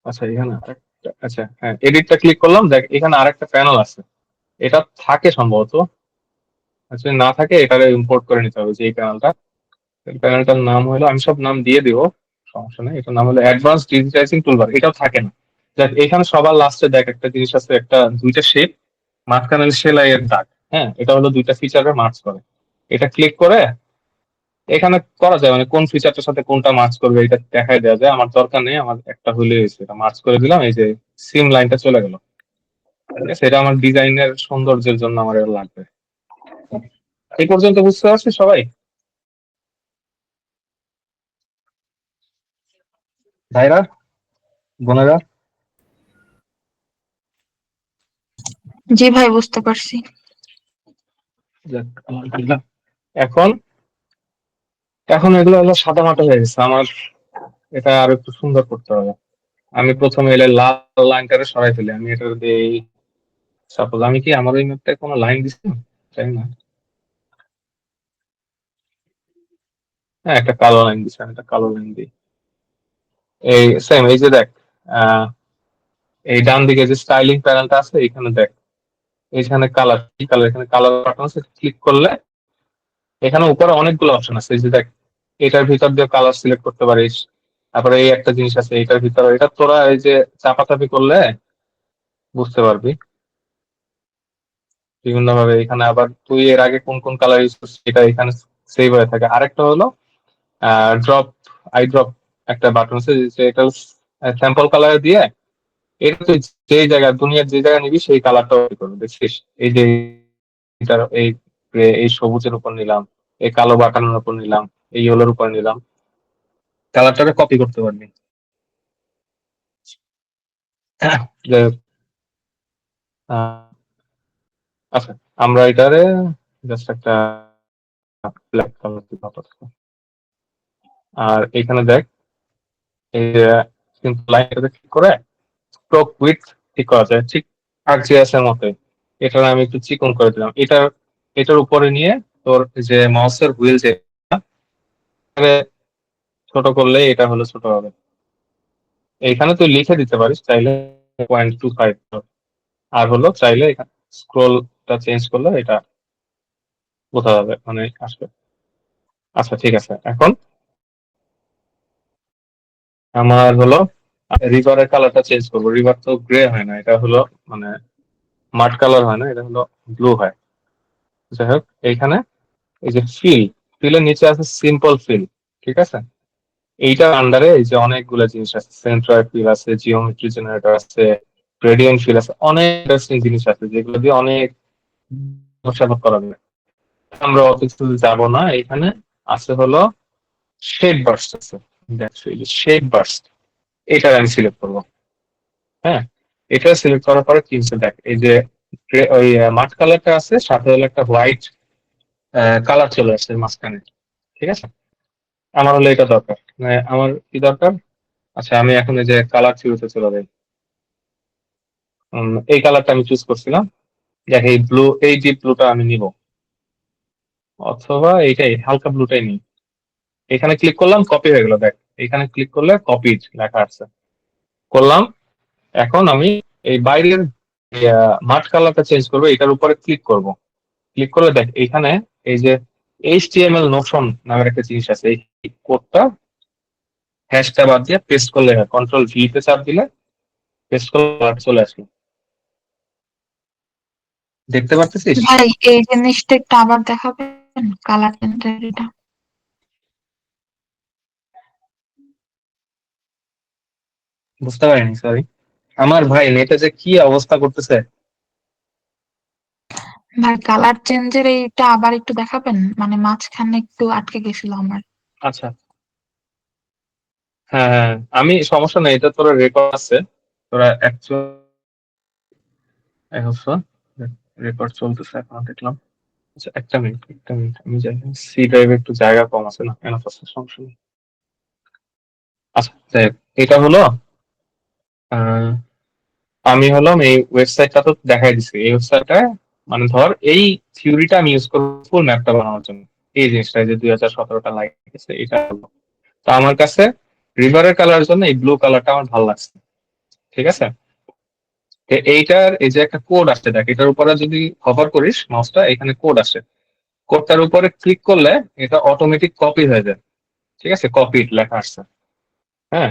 আচ্ছা এখানে আচ্ছা হ্যাঁ, এডিটটা ক্লিক করলাম, দেখ এখানে আরেকটা প্যানেল আছে, এটা থাকে সম্ভবত, আচ্ছা না থাকে এটাকে ইম্পোর্ট করে নিতে হবে, যে এই প্যানেলটা, এই প্যানেলটার নাম হলো, আমি সব নাম দিয়ে দিব, সমস্যা নেই, এটার নাম হলো অ্যাডভান্স ডিজিটাইজিং টুলবার, এটাও থাকে না। দেখ এখানে সবার লাস্টে দেখ একটা জিনিস আছে, একটা দুইটা শেপ, মাঝখানে সেলাইয়ের দাগ, হ্যাঁ এটা হলো দুইটা ফিচারের মার্চ করে, এটা ক্লিক করে এখানে করা যায়, মানে কোন ফিচারটার সাথে কোনটা মার্চ করবে এটা দেখাই দেওয়া যায়, আমার দরকার নেই, আমার একটা হলে হয়েছে, এটা মার্চ করে দিলাম, এই যে সিম লাইনটা চলে গেল, ঠিক আছে? এটা আমার ডিজাইনের সৌন্দর্যের জন্য আমার এটা লাগবে। এই পর্যন্ত বুঝতে পারছি সবাই ভাইরা, বোনেরা? জি ভাই, বুঝতে পারছি। যাক, আলহামদুলিল্লাহ। এখন এখন এগুলো হলো সাদা মাটা হয়ে গেছে, আমার এটা আরো একটু সুন্দর করতে হবে। আমি প্রথমে এলে লাল লাইনটারে সরাই ফেলি, আমি এটা দিয়ে, সাপোজ আমি কি আমার ওই ম্যাপটায় কোনো লাইন দিচ্ছি, তাই না? হ্যাঁ একটা কালো লাইন দিচ্ছি, আমি একটা কালো লাইন দিই, এই সেম, এই যে দেখ, আহ এই ডান দিকে যে স্টাইলিং প্যানেলটা আছে, এখানে দেখ, এখানে কালার, কি কালার, এখানে কালার বাটন আছে, ক্লিক করলে এখানে উপরে অনেকগুলো অপশন আছে, এই যে দেখ, এটার ভিতর দিয়ে কালার সিলেক্ট করতে পারিস, তারপরে এই একটা জিনিস আছে এটার ভিতরে, এটা তোরা এই যে চাপাচাপি করলে বুঝতে পারবি বিভিন্ন ভাবে। এখানে আবার তুই এর আগে কোন কোন কালার ইউজ করছিস এটা এখানে সেভ হয়ে থাকে। আরেকটা হলো ড্রপ, আই ড্রপ একটা বাটন আছে, যে এটা স্যাম্পল কালার দিয়ে এটা তুই যে জায়গায়, দুনিয়ার যে জায়গায় নিবি সেই কালারটা করবে, দেখছিস? এই যে এটার এই সবুজের উপর নিলাম, এই কালো বাটনের উপর নিলাম, এই ইয়েলোর উপর নিলাম, কালারটাকে কপি করতে পারবি। যাই হোক, আহ, আচ্ছা আমরা এটারে জাস্ট একটা ব্ল্যাক কালার দিব আপাতত। আর এখানে দেখ, এই যে সিম্পল লাইনটাতে ক্লিক করে স্ট্রোক উইডথ ঠিক করা যায়, ঠিক আরজিএস এর মতোই। এটা আমি একটু চিকন করে দিলাম, এটার উপরে নিয়ে তোর যে মাউসের হুইল, যে ছোট করলে এটা হলো ছোট হবে। এইখানে তুই লিখে দিতে পারিস চাইলে 0.25, আর হলো চাইলে এখানে স্ক্রলটা চেঞ্জ করলে এটা বোঝা যাবে, মানে আসবে। আচ্ছা ঠিক আছে, এখন আমার হলো রিভারের কালারটা চেঞ্জ করবো, রিভার তো গ্রে হয় না, এটা হলো মানে মাড কালার হয় না, এটা হলো ব্লু হয়। যাই হোক, এইখানে এই যে ফিলের নিচে আছে সিম্পল ফিল, ঠিক আছে? এইটার আন্ডারে এই যে অনেকগুলো জিনিস আছে, সেন্ট্রয়েড ফিল আছে, জিওমেট্রি জেনারেটর আছে, গ্রেডিয়েন্ট ফিল আছে, অনেক ইন্টারেস্টিং জিনিস আছে যেগুলো দিয়ে অনেক মোশাররফ করা যায়। আমরা অত কিছু যাবো না, এখানে আছে হলো শেড বার্স্ট আছে, দেখো এই যে শেড বার্স্ট, এটা আমি সিলেক্ট করবো। হ্যাঁ, এটা সিলেক্ট করার পরে কি হচ্ছে দেখ, এই যে ওই মাঠ কালারটা আছে, সাথে হলো একটা হোয়াইট কালার চলে আসছে মাঝখানে, ঠিক আছে? আমার হলো এটা দরকার, মানে আমার কি দরকার, আচ্ছা আমি এখন এই যে কালার চুজে চলে যাই, এই কালারটা আমি চুজ করছিলাম, দেখ এই ব্লু, এই ডিপ ব্লুটা আমি নিব, অথবা এইটাই হালকা ব্লুটাই নিই। এখানে ক্লিক করলাম, কপি হয়ে গেল, দেখ এখানে ক্লিক করলে কপি লেখা আছে, করলাম। এখন আমি এই বাইরের মাঠ কালারটা চেঞ্জ করবো, এটার উপরে ক্লিক করব, ক্লিক করলে দেখ এখানে এই যে HTML নোশন নামের একটা জিনিস আছে, এই কোডটা হ্যাশটা বাদ দিয়ে পেস্ট করলে, কন্ট্রোল ভি তে চাপ দিলে পেস্ট করলে চলে আসবে, দেখতে পাচ্ছিস? ভাই এই জিনিসটা একটু আবার দেখাবেন, কালার এটা? বুঝতে পারিনি, সরি। আমার ভাই নেটে যে কি অবস্থা করতেছে। ভাই কালার চেঞ্জের এইটা আবার একটু দেখাবেন, মানে মাঝখানে একটু আটকে গেছিল আমার। আচ্ছা হ্যাঁ হ্যাঁ, আমি সমস্যা নেই, এটা তোরা রেকর্ড আছে, তোরা অ্যাকচুয়ালি রেকর্ড চলতেছে এখন দেখলাম। আচ্ছা, একটা মিনিট আমি যাই, সি ড্রাইভে একটু জায়গা কম আছে না, এনাফ আছে, সমস্যা নেই। আচ্ছা যাই হোক, এটা হলো আহ, আমি হলাম এই ওয়েবসাইটটা তো দেখাই দিচ্ছি। এই ওয়েবসাইটটা মানে ধর এই থিওরিটা আমি ইউজ করবো ফুল ম্যাপটা বানানোর জন্য। এই জিনিসটা যে 2017টা লাইক গেছে এটা হলো। তো আমার কাছে রিভারের কালার জন্য এই ব্লু কালারটা আমার ভালো লাগছে, ঠিক আছে। তো এইটার এই যে একটা কোড আসছে দেখ, এটার উপরে যদি কভার করিস মাউসটা, এখানে কোড আসে। কোডটার উপরে ক্লিক করলে এটা অটোমেটিক কপি হয়ে যায়, ঠিক আছে, কপি লেখা আসছে। হ্যাঁ,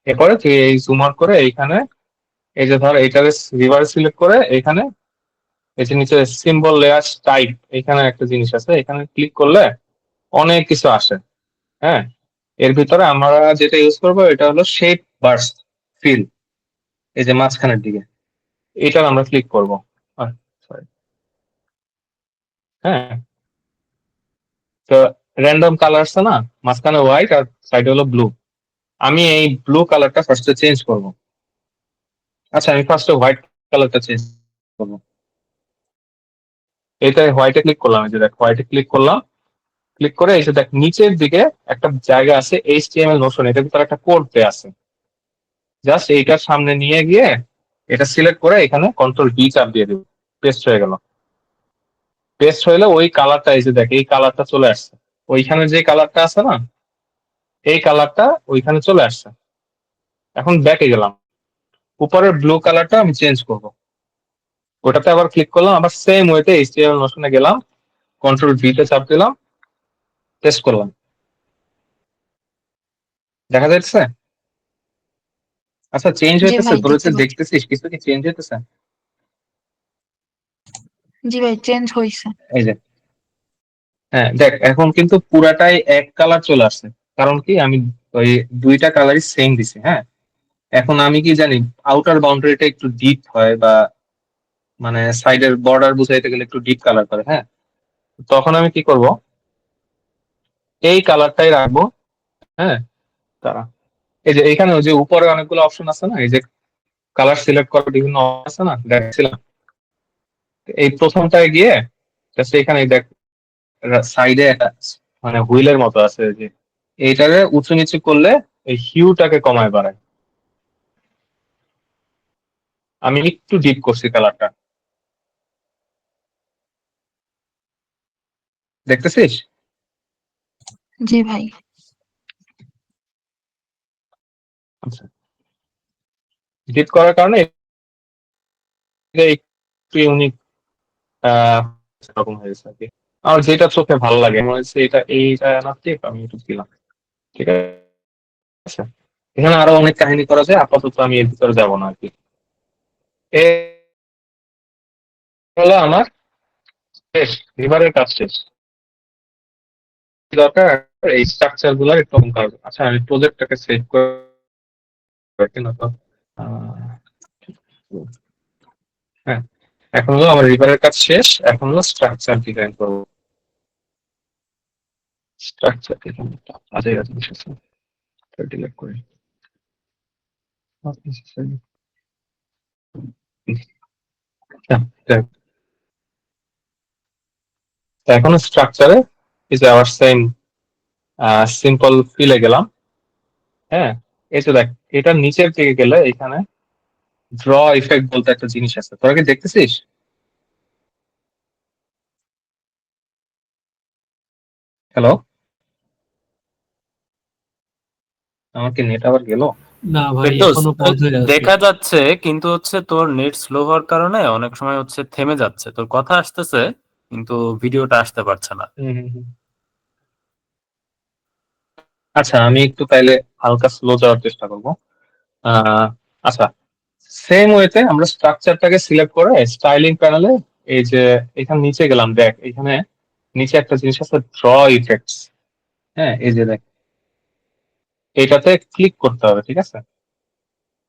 এরপরে তুই এই জুম আউট করে এইখানে এই যে ধর এইটারে রিভার সিলেক্ট করে এখানে এই যে নিচে সিম্বল লেয়ার টাইপ, এখানে একটা জিনিস আছে, এখানে ক্লিক করলে অনেক কিছু আসে। হ্যাঁ, এর ভিতরে আমরা যেটা ইউজ করবো এটা হলো শেপ বার্স্ট ফিল, এই যে মাঝখানের দিকে এটার আমরা ক্লিক করবো। সরি, হ্যাঁ। তো র্যান্ডম কালার আছে না, মাঝখানে হোয়াইট আর সাইডে হলো ব্লু। আমি এই ব্লু কালারটা ফার্স্টে চেঞ্জ করব। আচ্ছা, আমি ফার্স্টে হোয়াইট কালারটা চেঞ্জ করবো। এটা হোয়াইটে ক্লিক করলাম, এই যে দেখ হোয়াইটে ক্লিক করলাম। ক্লিক করে এই যে দেখ নিচের দিকে একটা জায়গা আছে HTML নোশন, এটার ভিতরে একটা কোড দেয়া আছে। জাস্ট এইটার সামনে নিয়ে গিয়ে এটা সিলেক্ট করে এখানে কন্ট্রোল-V চাপ দিয়ে দেব, পেস্ট হয়ে গেল। পেস্ট হইলে ওই কালারটা এই যে দেখ এই কালারটা চলে আসছে, ওইখানে যে কালারটা আছে না এই কালারটা ওইখানে চলে আসছে। এখন ব্যাকে গেলাম, উপরের ব্লু কালারটা আমি চেঞ্জ করব। ওটাতে আবার ক্লিক করলাম, আবার সেম ওয়েতে HTML নোশনে গেলাম, কন্ট্রোল-V তে চাপ দিলাম, পেস্ট করলাম। দেখা যাচ্ছে? আচ্ছা, চেঞ্জ জি হইতেছে? ভাই তোর দেখতে হচ্ছে পাচ্ছি। দেখতেছিস কিছু কি চেঞ্জ হইতেছে? জি ভাই চেঞ্জ হয়েছে। এই যে, হ্যাঁ দেখ এখন কিন্তু পুরাটাই এক কালার চলে আসছে। কারণ কি, আমি ওই দুইটা কালারই সেম দিছি। হ্যাঁ, এখন আমি কি জানি আউটার বাউন্ডারিটা একটু ডিপ হয়, বা মানে সাইডের বর্ডার বুঝাইতে গেলে একটু ডিপ কালার করে। হ্যাঁ, তখন আমি কি করব, এই কালারটাই রাখবো। হ্যাঁ, তারা এই যে এখানে ওই যে উপরে অনেকগুলো অপশন আছে না, এই যে কালার সিলেক্ট করার বিভিন্ন অপশন আছে না, দেখছিলাম। এই প্রথমটায় গিয়ে জাস্ট এখানে দেখ সাইডে একটা মানে হুইলের মতো আছে, যে এইটারে উঁচু নিচু করলে এই হিউটাকে কমায় বাড়ায়। আমি একটু ডিপ করছি কালারটা, দেখতেছিস? জি ভাই। আচ্ছা, ডিপ করার কারণে এটা একটু ইউনিক রকম হয়েছে আর কি। আমার যেটা চোখে ভালো লাগে মনে হচ্ছে এটা, এইটা না ঠিক আমি একটু দিলাম, ঠিক আছে। এখানে আরো অনেক কাহিনী করা যায়, আপাতত আমি এর ভিতরে যাবো না আর কি। এ হলো আমার শেষ, রিভারের কাজ শেষ। দরকার এই স্ট্রাকচার গুলার একটু কাজ। আচ্ছা, আমি প্রজেক্টটাকে সেভ করে না তো। আহ, হ্যাঁ, এখন হলো আমার রিভারের কাজ শেষ, এখন হলো স্ট্রাকচার ডিজাইন করবো। স্ট্রাকচার ডিজাইন আজে আছে বিশেষ, ডিলেট করি। Not necessary. হ্যাঁ, যাক। তো এখন স্ট্রাকচারে এই যে আবার সেম সিম্পল ফিলে গেলাম। হ্যাঁ, এই যে দেখ এটার নিচের দিকে গেলে এখানে ড্র ইফেক্ট বলতে একটা জিনিস আছে, তোরা কি দেখতেছিস? হ্যালো, আমার কি নেট আবার গেল? না ভাই ফেরদৌস, এখনো বন্ধ হয়ে আছে। দেখা যাচ্ছে কিন্তু হচ্ছে তোর নেট স্লো হওয়ার কারণে অনেক সময় হচ্ছে থেমে যাচ্ছে, তোর কথা আসতেছে কিন্তু ভিডিওটা আসতে পারছে না। হুম, হুম, হুম। আচ্ছা, আমি একটু তাইলে হালকা স্লো যাওয়ার চেষ্টা করবো। আহ আচ্ছা, সেম ওয়েতে আমরা স্ট্রাকচারটাকে সিলেক্ট করে স্টাইলিং প্যানেলে এই যে এখানে নিচে গেলাম, দেখ এখানে নিচে একটা জিনিস আছে ড্র ইফেক্টস। হ্যাঁ, এই যে দেখ এটাতে ক্লিক করতে হবে, ঠিক আছে।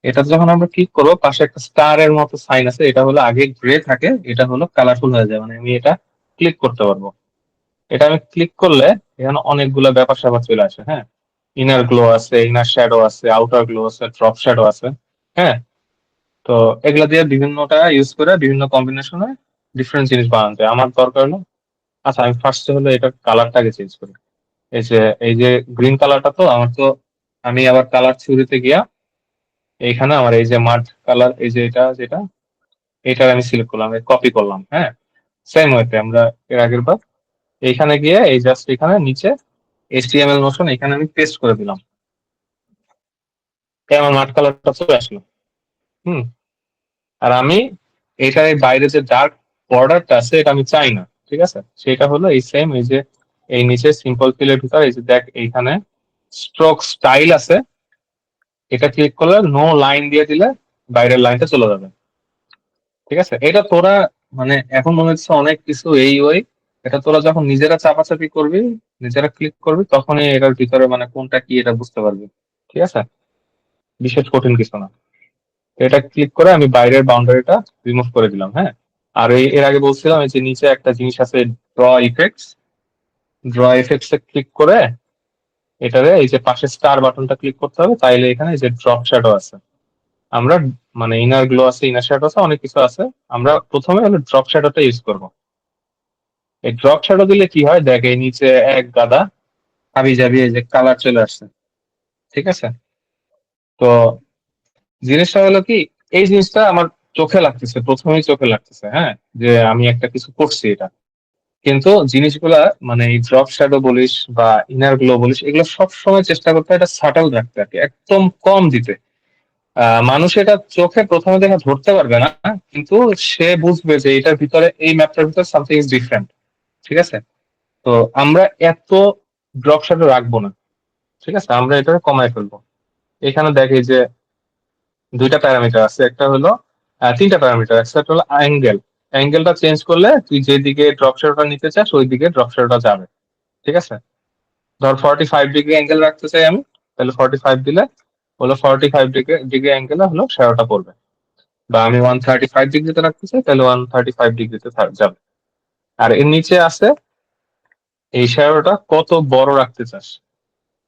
এটা যখন আমরা ক্লিক করবো পাশে একটা স্টার এর মতো সাইন আছে, এটা হলো আগে গ্রে থাকে, এটা হলো কালারফুল হয়ে যায়, মানে আমি এটা ক্লিক করতে পারবো। এটা আমি ক্লিক করলে এখানে অনেকগুলো ব্যাপার স্যাপার চলে আসে। হ্যাঁ, ইনার গ্লো আছে, ইনার শ্যাডো আছে, আউটার গ্লো আছে, ড্রপ শ্যাডো আছে। হ্যাঁ, তো তো এগুলা দিয়ে বিভিন্নটা ইউজ করে বিভিন্ন কম্বিনেশনে ডিফারেন্ট জিনিস বানাতে হয়। আমার দরকার হলো, আচ্ছা আমি ফার্স্টে হলো এটা কালারটাকে চেঞ্জ করি। এই যে গ্রিন কালারটা, তো আমার তো আমি আবার কালার থিওরিতে গিয়া এইখানে আমার এই যে মাঠ কালার, এই যে এটা যেটা, এটা আমি সিলেক্ট করলাম, কপি করলাম। হ্যাঁ, সেম ওয়েতে আমরা এর আগের বার এইখানে গিয়ে এই জাস্ট এখানে নিচে HTML নোশন এখানে আমি পেস্ট করে দিলাম, আমার মাঠ কালারটা চলে আসলো। হুম, আর আমি এটার এই বাইরে যে ডার্ক বর্ডারটা আছে এটা আমি চাই না, ঠিক আছে? সেটা হলো এই সেম, এই যে এই নিচে সিম্পল ফিলের ভিতর এই যে দেখ এইখানে স্ট্রোক স্টাইল আছে, এটা ক্লিক করলে নো লাইন দিয়ে দিলে বাইরের লাইনটা চলে যাবে, ঠিক আছে? এটা তোরা মানে এখন মনে হচ্ছে অনেক কিছু এই ওই, এটা তোরা যখন নিজেরা চাপাচাপি করবি, নিজেরা ক্লিক করবি, তখনই এটার ভিতরে মানে কোনটা কি এটা বুঝতে পারবি, ঠিক আছে? বিশেষ কঠিন কিছু না। এটা ক্লিক করে আমি বাইরের বাউন্ডারিটা রিমুভ করে দিলাম। হ্যাঁ, আর এর আগে বলছিলাম এই যে নিচে একটা জিনিস আছে ড্র ইফেক্টস এ ক্লিক করে এটারে এই যে পাশে স্টার বাটনটা ক্লিক করতে হবে, তাইলে এখানে এই যে ড্রপ শ্যাডো আছে, আমরা মানে ইনার গ্লো আছে, ইনার শ্যাডো আছে, অনেক কিছু আছে। আমরা প্রথমে হলো ড্রপ শ্যাডোটা ইউজ করব। এই ড্রপ শ্যাডো দিলে কি হয় দেখ, এই নিচে এক গাদা হাবি জাবি এই যে কালার চলে আসছে, ঠিক আছে? তো জিনিসটা হলো কি, এই জিনিসটা আমার চোখে লাগতেছে, প্রথমেই চোখে লাগতেছে, হ্যাঁ, যে আমি একটা কিছু করছি এটা। কিন্তু জিনিসগুলা মানে এই ড্রপ শ্যাডো বলিস বা ইনার গ্লো বলিস, এগুলো সব সময় চেষ্টা করতে হয় এটা সাটল রাখতে আর কি, একদম কম দিতে। মানুষ এটা চোখে প্রথমে দেখে ধরতে পারবে না, কিন্তু সে বুঝবে যে এটার ভিতরে, এই ম্যাপটার ভিতরে সামথিং ইজ ডিফারেন্ট, ঠিক আছে? তো আমরা এত ড্রপ শ্যাডো রাখবো না, ঠিক আছে? আমরা এটা কমায় ফেলবো। এখানে দেখি যে দুইটা প্যারামিটার আছে, একটা হলো তিনটা প্যারামিটার আছে, একটা হলো অ্যাঙ্গেলটা চেঞ্জ করলে তুই যেদিকে ড্রপ শ্যাডোটা নিতে চাস ওই দিকে ড্রপ শ্যাডোটা যাবে, ঠিক আছে? ধর 45 ডিগ্রি অ্যাঙ্গেল রাখতে চাই আমি, তাহলে 45 দিলে হলো 45 ডিগ্রি অ্যাঙ্গেলে হলো শ্যাডোটা পড়বে। বা আমি 135 ডিগ্রিতে রাখতে চাই, তাহলে 135 ডিগ্রিতে যাবে। আর এর নিচে আছে এই শ্যাডোটা কত বড় রাখতে চাস,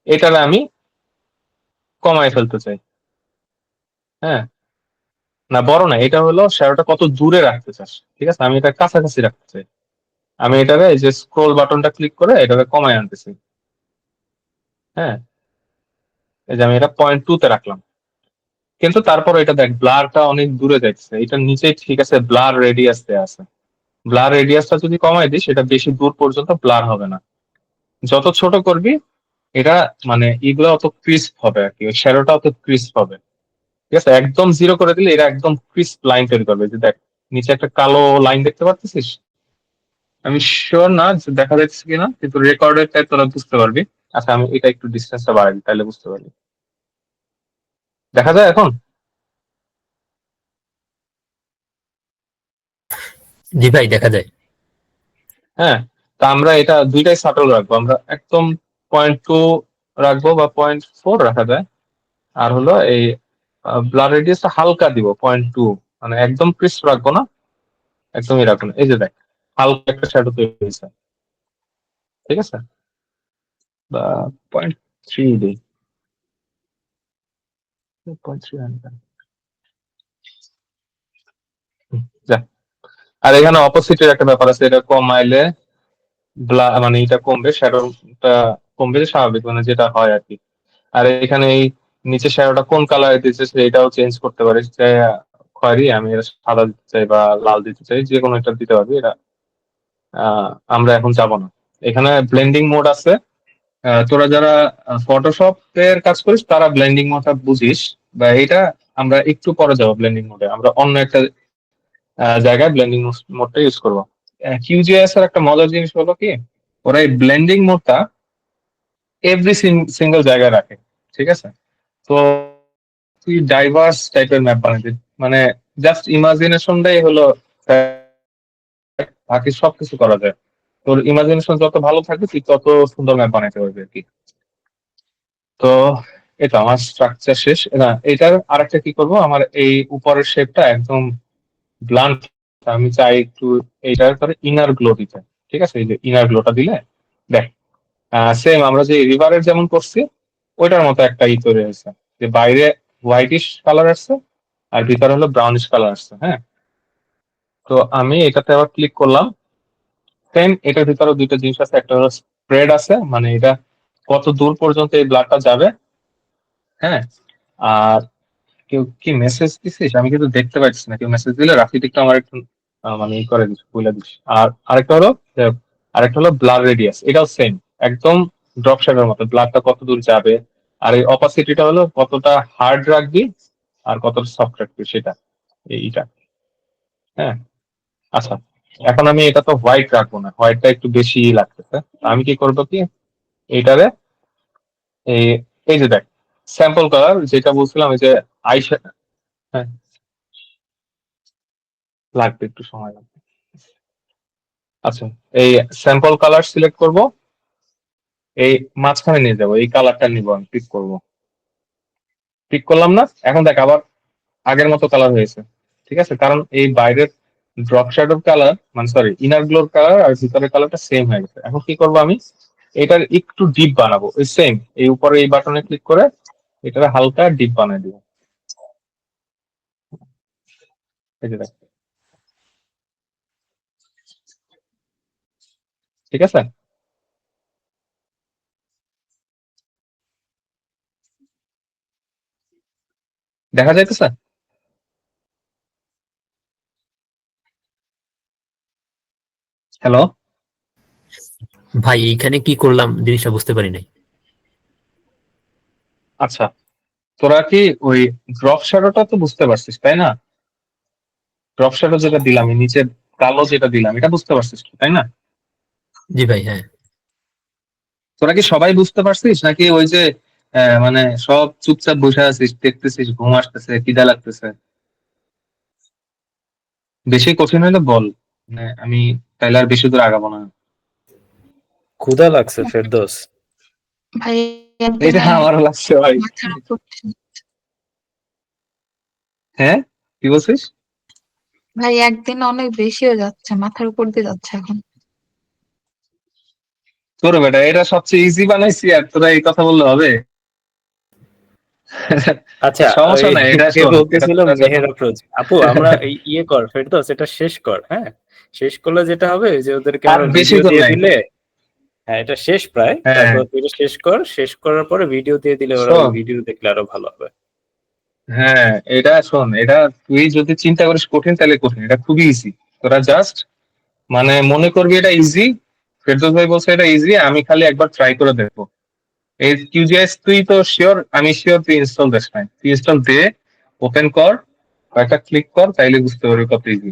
এটারে আমি কমায় ফেলতে চাই। হ্যাঁ, না বড় না, এটা হলো শ্যাডোটা কত দূরে রাখতে চাস, ঠিক আছে? আমি এটা কাছাকাছি রাখতে চাই, আমি এটারে এই যে স্ক্রোল বাটনটা ক্লিক করে এটাকে কমায় আনতেছি। হ্যাঁ, এই যে আমি এটা 0.2 তে রাখলাম, কিন্তু তারপর এটা দেখ ব্লারটা অনেক দূরে যাচ্ছে, এটার নিচে ঠিক আছে ব্লার রেডিয়াস দেয়া আছে, ব্লার রেডিয়াসটা যদি কমাই দিই সেটা বেশি দূর পর্যন্ত ব্লার হবে না। যত ছোট করবি এটা মানে এগুলো অত ক্রিস্প হবে আর কি, ওই শ্যাডোটা অত ক্রিস্প হবে, ঠিক আছে? একদম জিরো করে দিলে এটা একদম ক্রিস্প লাইন তৈরি করবে। যে দেখ নিচে একটা কালো লাইন দেখতে পাচ্ছিস, আমি শিওর না যে দেখা যাচ্ছে কিনা, কিন্তু রেকর্ডের টাইপ তোরা বুঝতে পারবি। আচ্ছা আমি এটা একটু ডিস্টেন্সটা বাড়াই দিই, তাহলে বুঝতে পারবি। দেখা যায় এখন? জি ভাই, দেখা যায়। হ্যাঁ, তা আমরা এটা দুইটাই সাটল রাখবো, আমরা একদম 0.2 রাখবো বা 0.4 রাখা যায়। আর হলো এই ব্লাড রেডিয়াসটা হালকা দিব 0.2, মানে একদম ক্রিস্প রাখবো না, একদমই রাখবো না। এই যে দেখ হালকা একটা শ্যাডো তৈরি হয়েছে, ঠিক আছে? বা 0.3 দিই, 0.3 আনবেন। যা, আর এখানে অপোজিটের একটা ব্যাপার আছে, এটা কমাইলে মানে এটা কমবে, শ্যাডোটা কমবে, যে স্বাভাবিক মানে যেটা হয় আর কি। আর এখানে এই নিচে শ্যাডোটা কোন কালার দিচ্ছে সেটাও চেঞ্জ করতে পারিস, চাই খয়েরি, আমি এটা সাদা দিতে চাই বা লাল দিতে চাই, যে কোনো একটা দিতে পারবি। এটা আমরা এখন যাব না। এখানে ব্লেন্ডিং মোড আছে, তোরা যারা ফটোশপ এর কাজ করিস তারা ব্লেন্ডিং মোডটা বুঝিস, বা এটা আমরা একটু পরে যাবো ব্লেন্ডিং মোডে, আমরা অন্য একটা জায়গায় ব্লেন্ডিং মোডটা ইউজ করবো। কিউজিএস এর একটা মজার জিনিস হলো কি, ওরা এই ব্লেন্ডিং মোডটা এভরি সিঙ্গেল জায়গায় রাখে, ঠিক আছে? তো তুই ডাইভার্স টাইপের ম্যাপ বানাবি, মানে জাস্ট ইমাজিনেশনটাই হলো, বাকি সবকিছু করা যায়। তোর ইমাজিনেশন যত ভালো থাকবে তুই তত সুন্দর ম্যাপ বানাইতে পারবি আর কি। তো এটা আমার স্ট্রাকচার শেষ না, এটার আরেকটা কি করব, আমার এই উপরের শেপটা একদম ব্লান্ট, আমি চাই একটু এইটার পরে ইনার গ্লো দিতে, ঠিক আছে? এই যে ইনার গ্লোটা দিলে দেখ সেম আমরা যে রিভারের যেমন করছি ওইটার মতো একটা তৈরি হয়েছে, যে বাইরে হোয়াইটিশ কালার আসছে, আর ভিতরে হলো ব্রাউনিশ কালার আসছে। হ্যাঁ, তো আমি এটাতে আবার ক্লিক করলাম। সেম এটার ভিতরে দুইটা জিনিস আছে, একটা হলো স্প্রেড আছে, মানে এটা কত দূর পর্যন্ত এই ব্লাডটা যাবে। হ্যাঁ, আর কেউ কি মেসেজ দিছিস? আমি কিন্তু দেখতে পাচ্ছি না। কেউ মেসেজ দিলে রাফিদ একটু আমার একটু মানে ই করে দিস, বলে দিস। আর আরেকটা হলো ব্লাড রেডিয়াস, এটাও সেম, একদম ড্রপ শ্যাডোর মতো, ব্লাডটা কত দূর যাবে। আর এই অপাসিটিটা হলো কতটা হার্ড রাখবি আর কতটা সফট রাখবি, সেটা এইটা। হ্যাঁ, আচ্ছা, এখন আমি এটা তো হোয়াইট রাখবো না, হোয়াইটটা একটু বেশি লাগতেছে। আমি কি করবো কি, এইটারে এই এই যে দেখ স্যাম্পল কালার যেটা বলছিলাম, এই যে আই, হ্যাঁ লাগবে, একটু সময় লাগবে। আচ্ছা, এই স্যাম্পল কালার সিলেক্ট করব, এই মাঝখানে নিয়ে যাব, এই কালারটা নিব, আমি পিক করব, পিক করলাম না, এখন দেখ আবার আগের মতো কালার হয়েছে। ঠিক আছে, কারণ এই বাইরের ড্রপ শ্যাডোর কালার, মানে সরি ইনার গ্লোর কালার আর ভিতরের কালারটা সেম হয়ে গেছে। এখন কি করব, আমি এটার একটু ডিপ বানাবো, এই সেম এই উপরে এই বাটনে ক্লিক করে এটার হালকা ডিপ বানিয়ে দিব। এই যে দেখ, ঠিক আছে। দেখা যাইতেছে? হ্যালো, ভাই এইখানে কি করলাম জিনিসটা বুঝতে পারি নাই। আচ্ছা, তোরা কি ওই ড্রপ শ্যাডোটা তো বুঝতে পারছিস তাই না? ড্রপ শ্যাডো যেটা দিলাম, এই নিচে কালো যেটা দিলাম, এটা বুঝতে পারছিস তো, তাই না? জি ভাই, হ্যাঁ। তোরা কি সবাই বুঝতে পারছিস, নাকি ওই যে মানে সব চুপচাপ বসে আছিস, দেখতেছিস ঘুম আসতেছে, খিদা লাগতেছে? বেশি কঠিন হলে বল, মানে আমি তাইলে আর বেশি দূর আগাবো না। ক্ষুধা লাগছে ফেরদৌস। ভাই এটা একদিনে আমারও লাগছে ভাই। মাথার উপর, হ্যাঁ, কি বলছিস? ভাই একদিনে অনেক বেশি হয়ে যাচ্ছে, মাথার উপর দিয়ে যাচ্ছে এখন। তোর বেটা এটা সবচেয়ে ইজি বানাইছি, আর তোরা এই কথা বললে হবে? আচ্ছা, ওই সমস্যা নাই, এটা কে শোন, এটা বলতেছিল তোরা যখন মেহের আফরোজ আপু, আমরা এই ইয়ে কর ফেরদৌস, এটা শেষ কর। হ্যাঁ, শেষ করলে যেটা হবে যে ওদেরকে আর আমরা বেশি ভিডিও দূর দিয়ে নাই। দিলে, হ্যাঁ এটা শেষ প্রায়, হ্যাঁ, তারপর তুই এটা শেষ কর, শেষ করার পরে ভিডিও দিয়ে দিলে ওরা ওই শোন, ভিডিও দেখলে আরো ভালো হবে। হ্যাঁ এটা শোন, এটা তুই যদি চিন্তা করিস কঠিন, তাহলে কঠিন, এটা খুবই ইজি। তোরা জাস্ট মানে মনে করবি এটা ইজি, ফেরদৌস ভাই বলছে এটা ইজি, আমি খালি একবার ট্রাই করে দেখবো। এই কিউজিএস তুই তো শিওর, আমি শিওর তুই ইনস্টল দিস নাই, তুই ইনস্টল দে, ওপেন কর, কয়েকটা ক্লিক কর, তাইলে বুঝতে পারবি কত ইজি।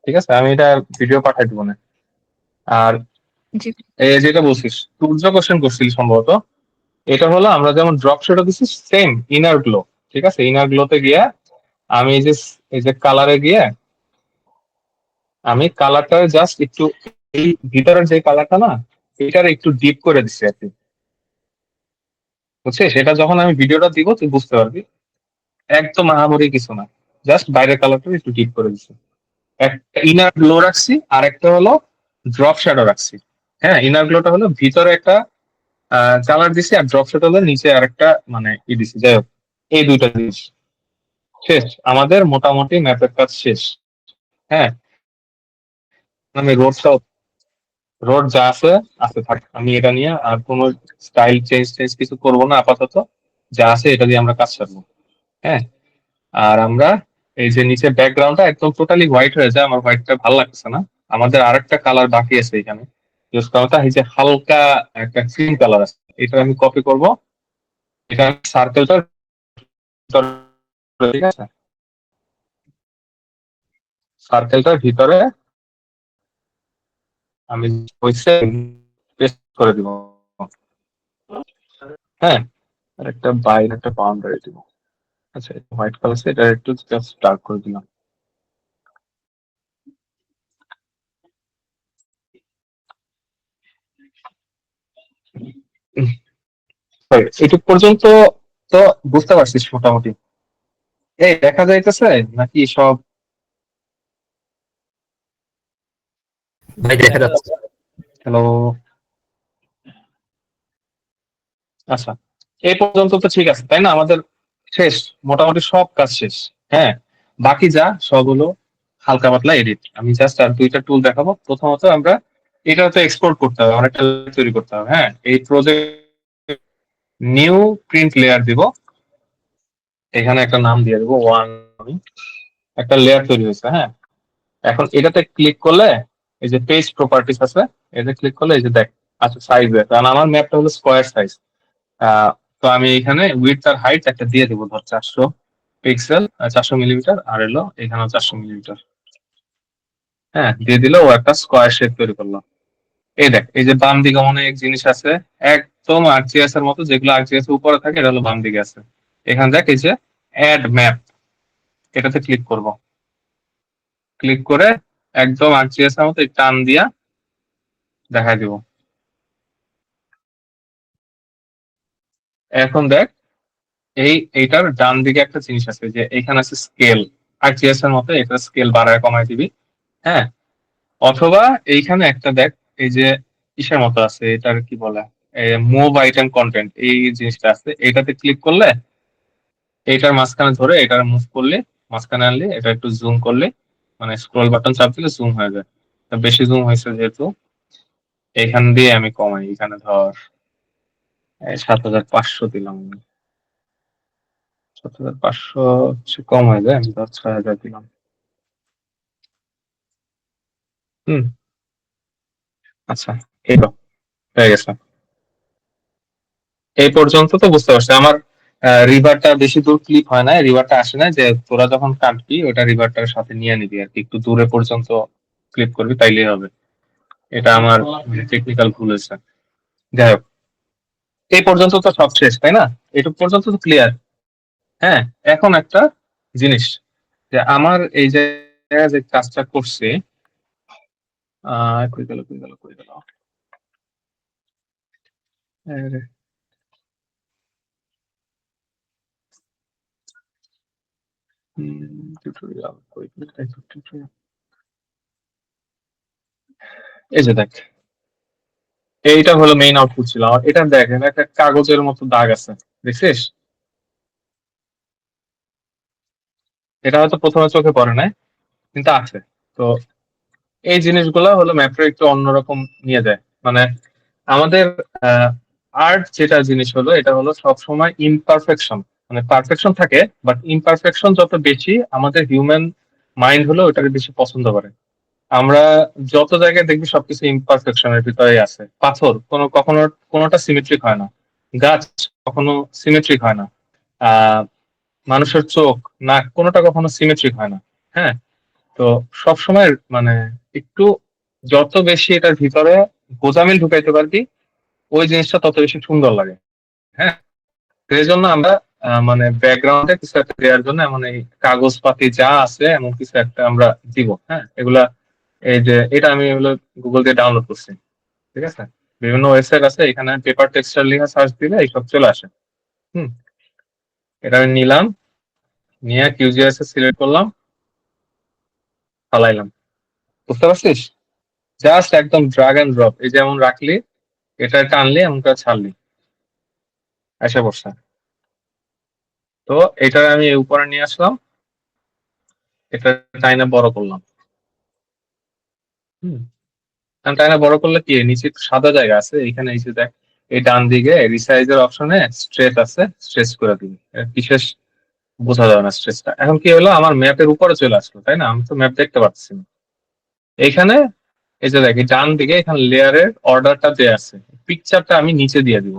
ঠিক আছে, আমি এটা ভিডিও পাঠাই দিব না। আর জি। এই যেটা বলছিস, সূর্য কোশ্চেন করছিস সম্ভবত, এটা হলো আমরা যেমন ড্রপ শেডো দিচ্ছি, সেম ইনার গ্লো। ঠিক আছে, ইনার গ্লোতে গিয়ে আমি এই যে কালারে গিয়ে আমি কালারটা জাস্ট একটু, এই ভিতরের যে কালারটা না, এটার একটু ডিপ করে দিচ্ছি আর কি। বুঝছিস, সেটা যখন আমি ভিডিওটা দিব তুই বুঝতে পারবি, একদম আহামরি কিছু না, জাস্ট বাইরের কালারটা একটু ডিপ করে দিচ্ছি। একটা ইনার গ্লো রাখছি, আর একটা হলো ড্রপ শ্যাডো রাখছি। হ্যাঁ, ইনার গ্লোটা হলো ভিতরে একটা কালার দিছি, আর ড্রপ শ্যাডো হলো নিচে আরেকটা মানে দিছি। যাই হোক, এই দুইটা জিনিস শেষ, আমাদের মোটামুটি ম্যাপের কাজ শেষ। হ্যাঁ, আমি রোড যা আছে আছে থাক, আমি এটা নিয়ে আর কোনো স্টাইল চেঞ্জ চেঞ্জ কিছু করবো না আপাতত, যা আছে এটা দিয়ে আমরা কাজ সারবো। হ্যাঁ, আর আমরা এই যে নিচে ব্যাকগ্রাউন্ডটা একদম টোটালি হোয়াইট হয়ে যায়, আমার হোয়াইটটা ভালো লাগছে না। আমাদের আরেকটা কালার বাকি আছে এখানে, ইউজ করাটা, এই যে হালকা একটা ক্রিম কালার আছে, এটা আমি কপি করব, এটা আমি সার্কেলটা, ঠিক আছে, সার্কেলটার ভিতরে আমি পেস্ট করে দিব। হ্যাঁ, আর একটা বাইরে একটা বাউন্ডারি দিব। আচ্ছা, হোয়াইট কালার এটা একটু জাস্ট ডার্ক করে দিলাম। এটুক পর্যন্ত তো বুঝতে পারছিস মোটামুটি? এই দেখা যাইতেছে নাকি সব? ভাই দেখা যাচ্ছে। হ্যালো, আচ্ছা, এই পর্যন্ত তো ঠিক আছে তাই না? আমাদের শেষ, মোটামুটি সব কাজ শেষ। হ্যাঁ, বাকি যা সব হলো হালকা পাতলা এডিট। আমি জাস্ট আর দুইটা টুল দেখাবো। প্রথমত আমরা এটা তো এক্সপোর্ট করতে হবে, অনেকটা তৈরি করতে হবে। হ্যাঁ, এই প্রজেক্ট নিউ প্রিন্ট লেয়ার দিব, এখানে একটা নাম দিয়ে দেবো 1, একটা লেয়ার তৈরি হয়েছে। হ্যাঁ, এখন এটাতে ক্লিক করলে এই যে পেজ প্রপার্টিস আছে, এটা ক্লিক করলে এই যে দেখ আচ্ছা সাইজ, কারণ আমার ম্যাপটা হলো স্কোয়ার সাইজ। তো আমি এখানে উইডথ আর হাইট একটা দিয়ে দেবো, ধর 400 পিক্সেল, 400 মিলিমিটার, আর এলো এখানেও 400 মিলিমিটার। হ্যাঁ, দিয়ে দিলে ও একটা স্কোয়ার শেপ তৈরি করলো। এই দেখ, এই যে বাম দিকে অনেক জিনিস আছে একদম আরজিএস এর মতো, যেগুলো আরজিএস এর উপরে থাকে, এটা হলো বাম দিকে আছে। এখানে দেখ এই যে অ্যাড ম্যাপ, এটাতে ক্লিক করব। ক্লিক করে একদম আরজিএস এর মতো টান দিয়া দেখা দিব। এখন দেখ এইটার ডান দিকে একটা জিনিস আছে, যে এখানে আছে স্কেল, আরজিএস এর মতো এটা স্কেল বাড়ায় কমায় দিবি। হ্যাঁ, অথবা এইখানে একটা দেখ এই যে কিসের মতো আছে, এটার কি বলে, মুভ আইটেম কন্টেন্ট, এই জিনিসটা আছে, এটাতে ক্লিক করলে এইটার মাঝখানে ধরে এটা মুভ করলে, মাঝখানে আনলে, এটা একটু জুম করলে, মানে স্ক্রল বাটন চাপ দিলে জুম হয়ে যায়। তা বেশি জুম হয়েছে যেহেতু, এখান দিয়ে আমি কমাই, এখানে ধর 7500 দিলাম। 7500 কম হয়ে যায়, আমি ধর 6000 দিলাম। হুম, আচ্ছা, এই তো হয়ে গেছে। এই পর্যন্ত তো বুঝতে পারছি। আমার রিভারটা বেশি দূর ক্লিপ হয় না, রিভারটা আসে না, যে তোরা যখন কাটবি ওটা রিভারটার সাথে নিয়ে নিবি আর কি, একটু দূরে পর্যন্ত ক্লিপ করবি তাইলেই হবে। এটা আমার টেকনিক্যাল ভুল হয়েছে। যাই হোক, এই পর্যন্ত তো সব শেষ, তাই না? এটুকু পর্যন্ত তো ক্লিয়ার। হ্যাঁ, এখন একটা জিনিস, যে আমার এই জায়গায় যে কাজটা করছে, কই গেল কই গেল কই গেল, আরে, টিউটোরিয়াল কই গেল, টিউটোরিয়াল, এই যে দেখ, এইটা হলো মেইন আউটপুট ছিল। আর এটা দেখ, এখানে একটা কাগজের মতো দাগ আছে, দেখছিস? এটা হয়তো প্রথমে চোখে পড়ে নাই, কিন্তু আছে। তো এই জিনিসগুলো হলো ম্যাপটা একটু অন্যরকম নিয়ে যায়। মানে আমাদের আর্ট যেটা জিনিস হলো, এটা হলো সবসময় ইমপারফেকশন, মানে পারফেকশন থাকে বাট ইমপারফেকশন যত বেশি, আমাদের হিউম্যান মাইন্ড হলো ওটাকে বেশি পছন্দ করে। আমরা যত জায়গায় দেখবি সবকিছু ইমপারফেকশনের ভিতরে আছে। পাথর কখনো কোনোটা সিমেট্রিক হয় না, গাছ কখনো সিমেট্রিক হয় না, আহ মানুষের চোখ, নাক, কোনোটা কখনো সিমেট্রিক হয় না। হ্যাঁ, তো সবসময় মানে একটু যত বেশি এটার ভিতরে গোজামিল ঢুকাইতে পারবি, ওই জিনিসটা তত বেশি সুন্দর লাগে। হ্যাঁ, তো এই জন্য আমরা মানে ব্যাকগ্রাউন্ডে কিছু একটা দেওয়ার জন্য এমন এই কাগজপাতি যা আছে এমন কিছু একটা আমরা দিব। হ্যাঁ, এগুলা এই যে এটা আমি এগুলো গুগল দিয়ে ডাউনলোড করছি। ঠিক আছে, বিভিন্ন ওয়েবসাইট আছে, এখানে পেপার টেক্সচার লিখে সার্চ দিলে এইসব চলে আসে। হুম, এটা আমি নিলাম, নিয়ে কিউজিএস এ সিলেক্ট করলাম, ফালাইলাম। বুঝতে পারছিস? জাস্ট একদম ড্রাগ এন্ড ড্রপ, এই যেমন রাখলি, এটা টানলি এমন করে ছাড়লি, এসে পড়ছে। তো এটা আমি উপরে নিয়ে আসলাম, এটা টাইনা বড় করলাম। হুম, কারণ টাইনা বড় করলে কি নিচে একটু সাদা জায়গা আছে, এখানে এই যে দেখ, এই ডান দিকে রিসাইজের অপশনে স্ট্রেচ আছে, স্ট্রেচ করে দিবি। বিশেষ বোঝা যাবে না স্ট্রেচটা। এখন কি হলো, আমার ম্যাপের উপরে চলে আসলো, তাই না? আমি তো ম্যাপ দেখতে পাচ্ছি না। এখানে এই যে দেখ, এই ডান দিকে এখানে লেয়ারের অর্ডারটা দেয়া আছে, পিকচারটা আমি নিচে দিয়ে দিব।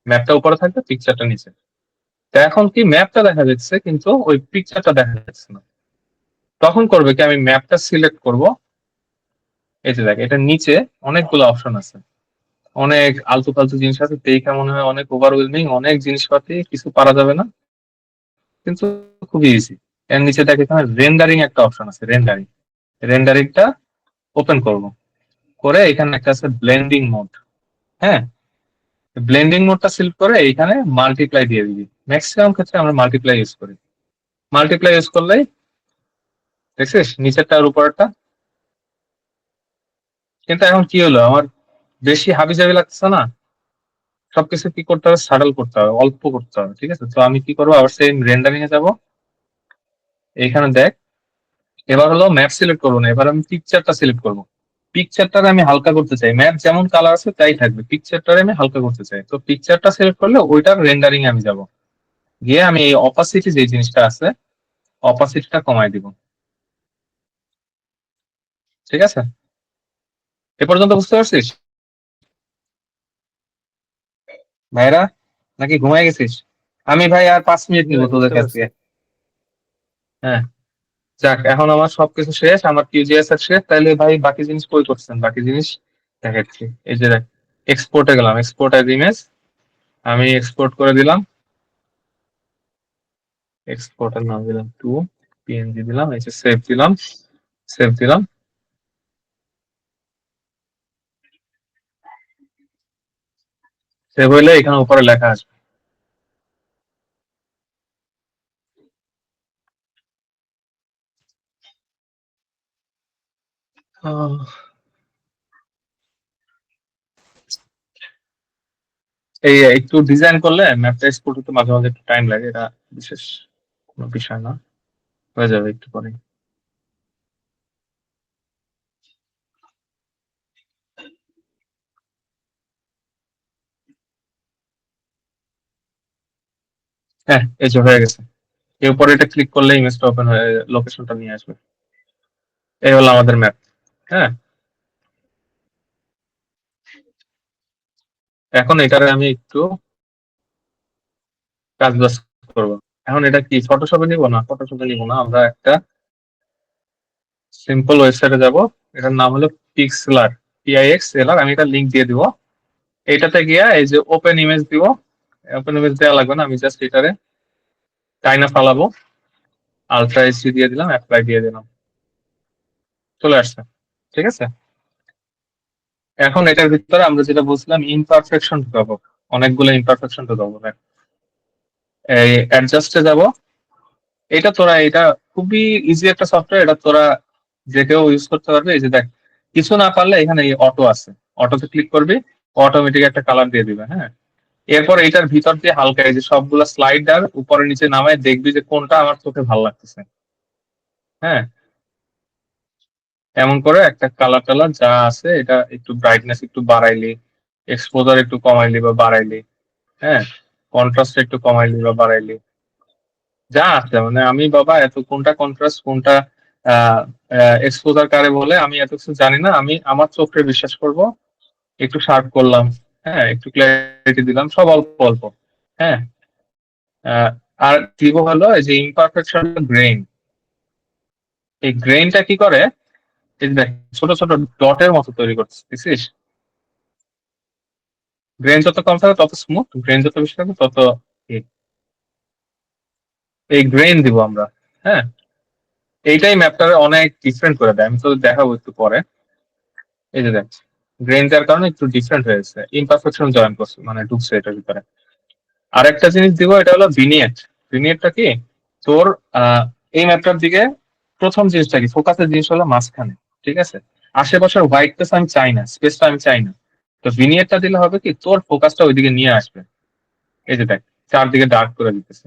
ম্যাপটা উপরে থাকবে, পিকচারটা নিচে। তো এখন কি ম্যাপটা দেখা যাচ্ছে কিন্তু ওই পিকচারটা দেখা যাচ্ছে না। তখন করবে কি, আমি ম্যাপটা সিলেক্ট করব। এই যে দেখ, এটা নিচে অনেকগুলো অপশন আছে, অনেক আলতু ফালতু জিনিস আছে, দেখে মনে হয় অনেক ওভারওয়েলমিং, অনেক জিনিসপাতি, কিছু পারা যাবে না, কিন্তু খুবই ইজি। এর নিচে দেখ, এখানে রেন্ডারিং একটা অপশন আছে, রেন্ডারিং। রেন্ডারিংটা ওপেন করব, করে এখানে একটা আছে ব্লেন্ডিং মোড। হ্যাঁ, ব্লেন্ডিং মোডটা সিলেক্ট করে এখানে মাল্টিপ্লাই দিয়ে দিবি। ম্যাক্সিমাম ক্ষেত্রে আমরা মাল্টিপ্লাই ইউজ করি। মাল্টিপ্লাই ইউজ করলেই দেখছিস নিচেরটা আর উপরেরটা। কিন্তু এখন কি হলো, আমার বেশি হাবিজাবি লাগছে না? সবকিছু কি করতে হবে, সাডল করতে হবে, অল্প করতে হবে। ঠিক আছে, তো আমি কি করবো, আবার সেই রেন্ডারিং এ যাবো, এখানে দেখ এবার হলো ম্যাপ সিলেক্ট করবো না, এবার আমি পিকচারটা সিলেক্ট করবো। পিকচারটারে আমি হালকা করতে চাই, ম্যাপ যেমন কালার আছে তাই থাকবে, পিকচারটারে আমি হালকা করতে চাই। তো পিকচারটা সিলেক্ট করলে ওইটার রেন্ডারিং আমি যাব, গিয়ে আমি এই অপাসিটি যে জিনিসটা আছে অপাসিটিটা কমাই দিব। ঠিক আছে, এ পর্যন্ত বুঝতে পারছিস ভাইরা, নাকি ঘুমাই গেছিস? আমি ভাই আর 5 মিনিট নিব তোদের কাছ থেকে। হ্যাঁ, যাক, এখন আমার সবকিছু শেষ, আমার কিউজিএস এর শেষ। তাইলে ভাই বাকি জিনিস কই করছেন? বাকি জিনিস দেখাচ্ছি। এই যে দেখ, এক্সপোর্টে গেলাম, এক্সপোর্ট অ্যাজ ইমেজ, আমি এক্সপোর্ট করে দিলাম, এক্সপোর্টের নাম দিলাম 2 পিএনজি দিলাম, এই যে সেভ দিলাম, সেভ দিলাম। সেভ হইলে এখানে উপরে লেখা আসবে। আহ, এই একটু ডিজাইন করলে ম্যাপটা এক্সপোর্ট হতে মাঝে মাঝে একটু টাইম লাগে, এটা বিশেষ কোনো বিষয় না, হয়ে যাবে একটু পরে। হ্যাঁ, এই যে হয়ে গেছে। এর উপরে এটা ক্লিক করলে ইমেজটা ওপেন হয়ে লোকেশনটা নিয়ে আসবে। এই হলো আমাদের ম্যাপ। হ্যাঁ, এখন এটারে আমি একটু কাজ বাজ করবো। এখন এটা কি ফটোশপে নিব না? ফটোশপে নিব না, আমরা একটা সিম্পল ওয়েবসাইটে যাব, এটার নাম হলো পিক্সেলার, PIXLR। আমি এটা লিংক দিয়ে দিব। এইটাতে গিয়া এই যে ওপেন ইমেজ দিব, ওপেন ইমেজ দেওয়া লাগবে না, আমি জাস্ট এটারে টাইনা ফালাবো, আলট্রা এইচডি দিয়ে দিলাম, অ্যাপ্লাই দিয়ে দিলাম, চলে আসছে। ঠিক আছে, এখন এটার ভিতরে আমরা যেটা বলছিলাম ইমপারফেকশন ঢুকাবো, অনেকগুলো ইমপারফেকশন ঢুকাবো। এই অ্যাডজাস্টে যাব, এটা তোরা, এটা খুবই ইজি একটা সফটওয়্যার, এটা তোরা যে কেউ ইউজ করতে পারবে। এই যে দেখ, কিছু না পারলে এখানে এই অটো আছে, অটোতে ক্লিক করবি, অটোমেটিক একটা কালার দিয়ে দিবে। হ্যাঁ, এরপর এটার ভিতর দিয়ে হালকা এই যে সবগুলা স্লাইডার উপরে নিচে নামায় দেখবি যে কোনটা আমার চোখে ভালো লাগতেছে। হ্যাঁ, এমন করে একটা কালার টালার যা আছে এটা একটু ব্রাইটনেস একটু বাড়াইলি, এক্সপোজার একটু কমাইলি বা বাড়াইলি, হ্যাঁ, কন্ট্রাস্ট একটু কমাইলি বা বাড়াইলি, যা আছে মানে আমি বাবা এত কোনটা কন্ট্রাস্ট কোনটা এক্সপোজার কারে বলে আমি এত কিছু জানি না, আমি আমার চোখে বিশ্বাস করব। একটু শার্প করলাম, হ্যাঁ, একটু ক্ল্যারিটি দিলাম, সব অল্প অল্প। হ্যাঁ, আহ, আর দিব হলো এই যে ইমপারফেকশন গ্রেইন। এই গ্রেইনটা কি করে, এই যে দেখ ছোট ছোট ডটের মতো তৈরি করতেছিস। গ্রেইন যত কম থাকবে তত স্মুথ, গ্রেইন যত বেশি থাকবে তত ই। এই গ্রেইন দিব আমরা। হ্যাঁ, এইটাই ম্যাপটারে অনেক ডিফারেন্ট করে দেয়, আমি তো দেখাবো একটু পরে। এই যে দেখ, গ্রেইন দেওয়ার কারণে একটু ডিফারেন্ট হয়েছে, ইমপারফেকশন জয়েন করছে মানে ঢুকছে এটার ভিতরে। আরেকটা জিনিস দিব, এটা হলো ভিনিয়েট। ভিনিয়েটটা কি তোর, এই ম্যাপটার দিকে প্রথম জিনিসটা কি, ফোকাসের জিনিস হলো মাঝখানে। ঠিক আছে, আশেপাশের হোয়াইটনেস আমি চাই না, স্পেসটা আমি চাই না। তো ভিনিয়েটটা দিলে হবে কি তোর ফোকাসটা ওইদিকে নিয়ে আসবে। এই যে দেখ, চারদিকে ডার্ক করে দিতেছে।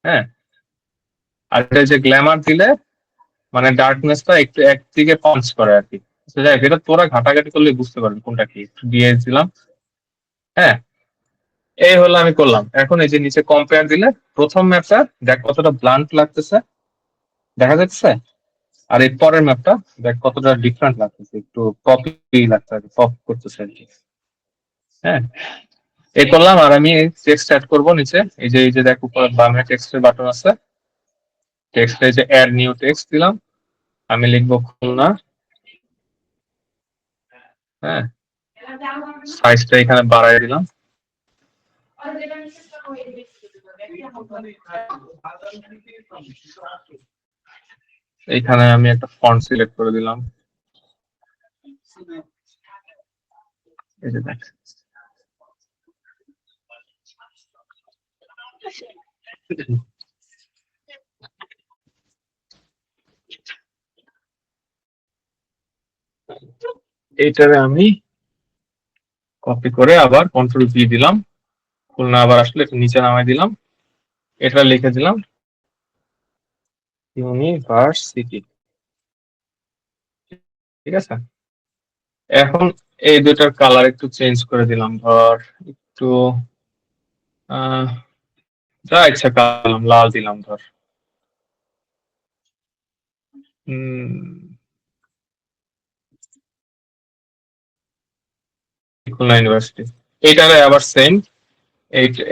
হ্যাঁ, আর এটা যে গ্ল্যামার দিলে মানে ডার্কনেসটা একটু একদিকে পাঞ্চ করে আর কি। তো যাই হোক, এটা তোরা ঘাটাঘাটি করলে বুঝতে পারবি কোনটা কি। একটু দিয়ে দিলাম। হ্যাঁ, এই হলো আমি করলাম। এখন এই যে নিচে কম্পেয়ার দিলে প্রথম ম্যাপটা দেখ কতটা ব্লান্ট লাগতেছে, দেখা যাচ্ছে। আর এই পরের ম্যাপটা দেখ কতটা ডিফারেন্ট লাগতেছে, একটু পপি লাগতেছে, পপ করতেছে আর কি। হ্যাঁ, এই করলাম। আর আমি টেক্সট অ্যাড করবো নিচে, এই যে দেখ উপর বামে টেক্সটের বাটন আছে, টেক্সটে যে অ্যাড নিউ টেক্সট দিলাম, আমি লিখবো খুলনা। হ্যাঁ, সাইজটা এখানে বাড়াই দিলাম। এইখানে আমি একটা ফন্ট সিলেক্ট করে দিলাম। এই যে দেখ, এইটারে আমি কপি করে আবার কন্ট্রোল ভি দিলাম, খুলনা আবার আসলে একটু নিচে নামাই দিলাম, এটা লিখে দিলাম। ইউনিভার্সিটি, ঠিক আছে। এখন এই দুটার কালার একটু চেঞ্জ করে দিলাম, ধর একটু আহ যা ইচ্ছা কালার লাল দিলাম ধর। খুলনা ইউনিভার্সিটি, এইটারে আবার সেম,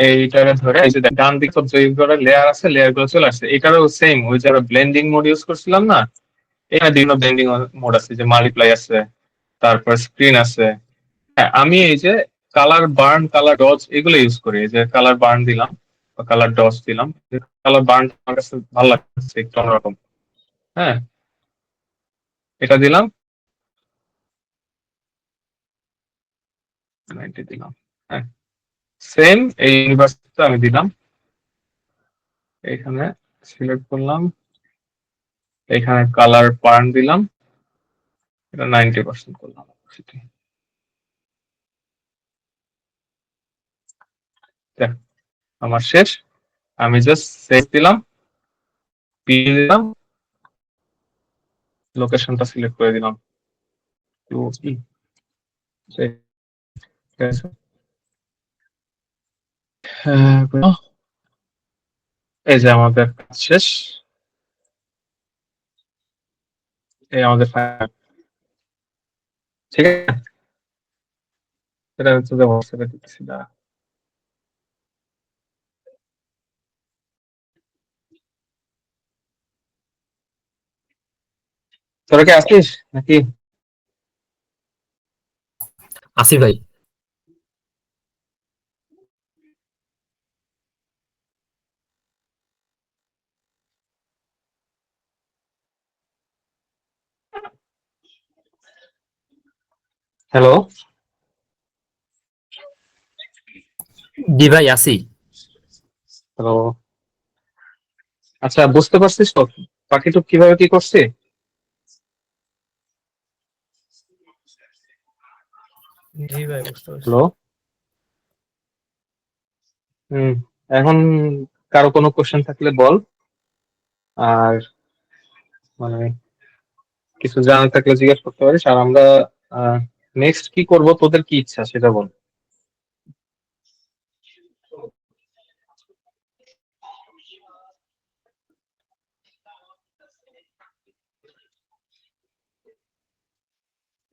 এইটারে ধরে এই যে ডান দিক সব যেগুলো লেয়ার আছে লেয়ার গুলো চলে আসছে, এটারও সেম ওই যে ব্লেন্ডিং মোড ইউজ করছিলাম না, এখানে বিভিন্ন ব্লেন্ডিং মোড আছে, যে মাল্টিপ্লাই আছে, তারপর স্ক্রিন আছে। হ্যাঁ, আমি এই যে কালার বার্ন, কালার ডজ এগুলো ইউজ করি। এই যে কালার বার্ন দিলাম বা কালার ডজ দিলাম, কালার বার্ন আমার কাছে ভালো লাগছে, একটু অন্যরকম। হ্যাঁ, এটা দিলাম, 90 দিলাম। হ্যাঁ, সেম এই ইউনিভার্সিটি আমি দিলাম, এখানে সিলেক্ট করলাম, এখানে কালার বার্ন দিলাম, এটা 90% করলাম। দেখ, আমার শেষ। আমি জাস্ট সেভ দিলাম, পি দিলাম, লোকেশনটা সিলেক্ট করে দিলাম, UP, ঠিক আছে। এই যে আমাদের কাজ শেষ, এই আমাদের ফাইল, ঠিক আছে। এটা হচ্ছে যে হোয়াটসঅ্যাপে দিতেছি, দাঁড়া। তোরা কি আসিস নাকি? আসি ভাই। হ্যালো, জি ভাই আসি। হ্যালো। আচ্ছা, বুঝতে পারছিস তো পাখিটুক কিভাবে কি করছে? জি ভাই বুঝতে পারছি। হ্যালো। হুম, এখন কারো কোনো কোশ্চেন থাকলে বল, আর মানে কিছু জানার থাকলে জিজ্ঞেস করতে পারিস, আর আমরা নেক্সট কি করব, তোদের কি ইচ্ছা সেটা বল।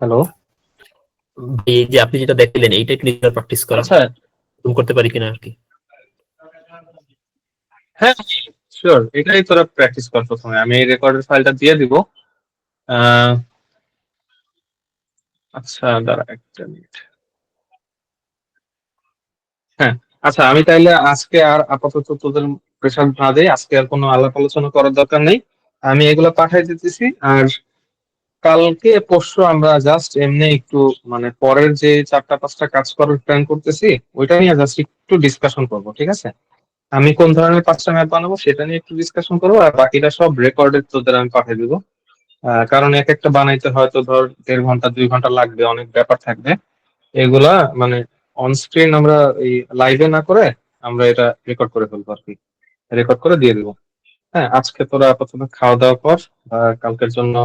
হ্যালো। ভাই এই যে আপনি যেটা দেখলেন এইটাই ক্লিয়ার প্র্যাকটিস করা, আচ্ছা, তুমি করতে পারি কিনা আর কি। হ্যাঁ শিওর, এটাই তোরা প্র্যাকটিস কর প্রথমে। আমি এই রেকর্ডের ফাইলটা দিয়ে দিব। আহ, আচ্ছা দাঁড়া একটা মিনিট। হ্যাঁ, আচ্ছা আমি তাইলে আজকে আর আপাতত তোদের প্রেশার না দেই, আজকে আর কোনো আলাপ আলোচনা করার দরকার নেই। আমি এগুলো পাঠাই দিতেছি, আর কালকে পরশু আমরা জাস্ট এমনি একটু মানে পরের যে 4টা 5টা কাজ করার প্ল্যান করতেছি, ওইটা নিয়ে জাস্ট একটু ডিসকাশন করব, ঠিক আছে। আমি কোন ধরনের 5টা ম্যাপ বানাবো সেটা নিয়ে একটু ডিসকাশন করবো, আর বাকিটা সব রেকর্ডেড তোদের আমি পাঠিয়ে দিবো। কারণ এক একটা বানাইতে হয়তো ধর 1.5 ঘন্টা 2 ঘন্টা লাগবে, অনেক ব্যাপার থাকবে। এগুলা মানে অন স্ক্রিন আমরা এই লাইভে না করে আমরা এটা রেকর্ড করে ফেলবো আর কি, রেকর্ড করে দিয়ে দিবো। হ্যাঁ, আজকে তোরা আপাতত খাওয়া দাওয়া কর, কালকের জন্য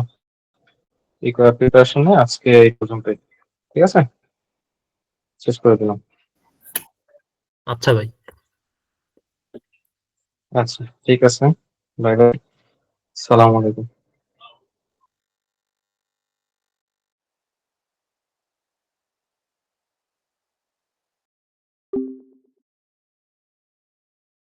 এই প্রিপারেশন নিয়ে আজকে এই পর্যন্তই, ঠিক আছে, শেষ করে দিলাম। আচ্ছা ভাই। আচ্ছা ঠিক আছে, বাই বাই, সালাম আলাইকুম।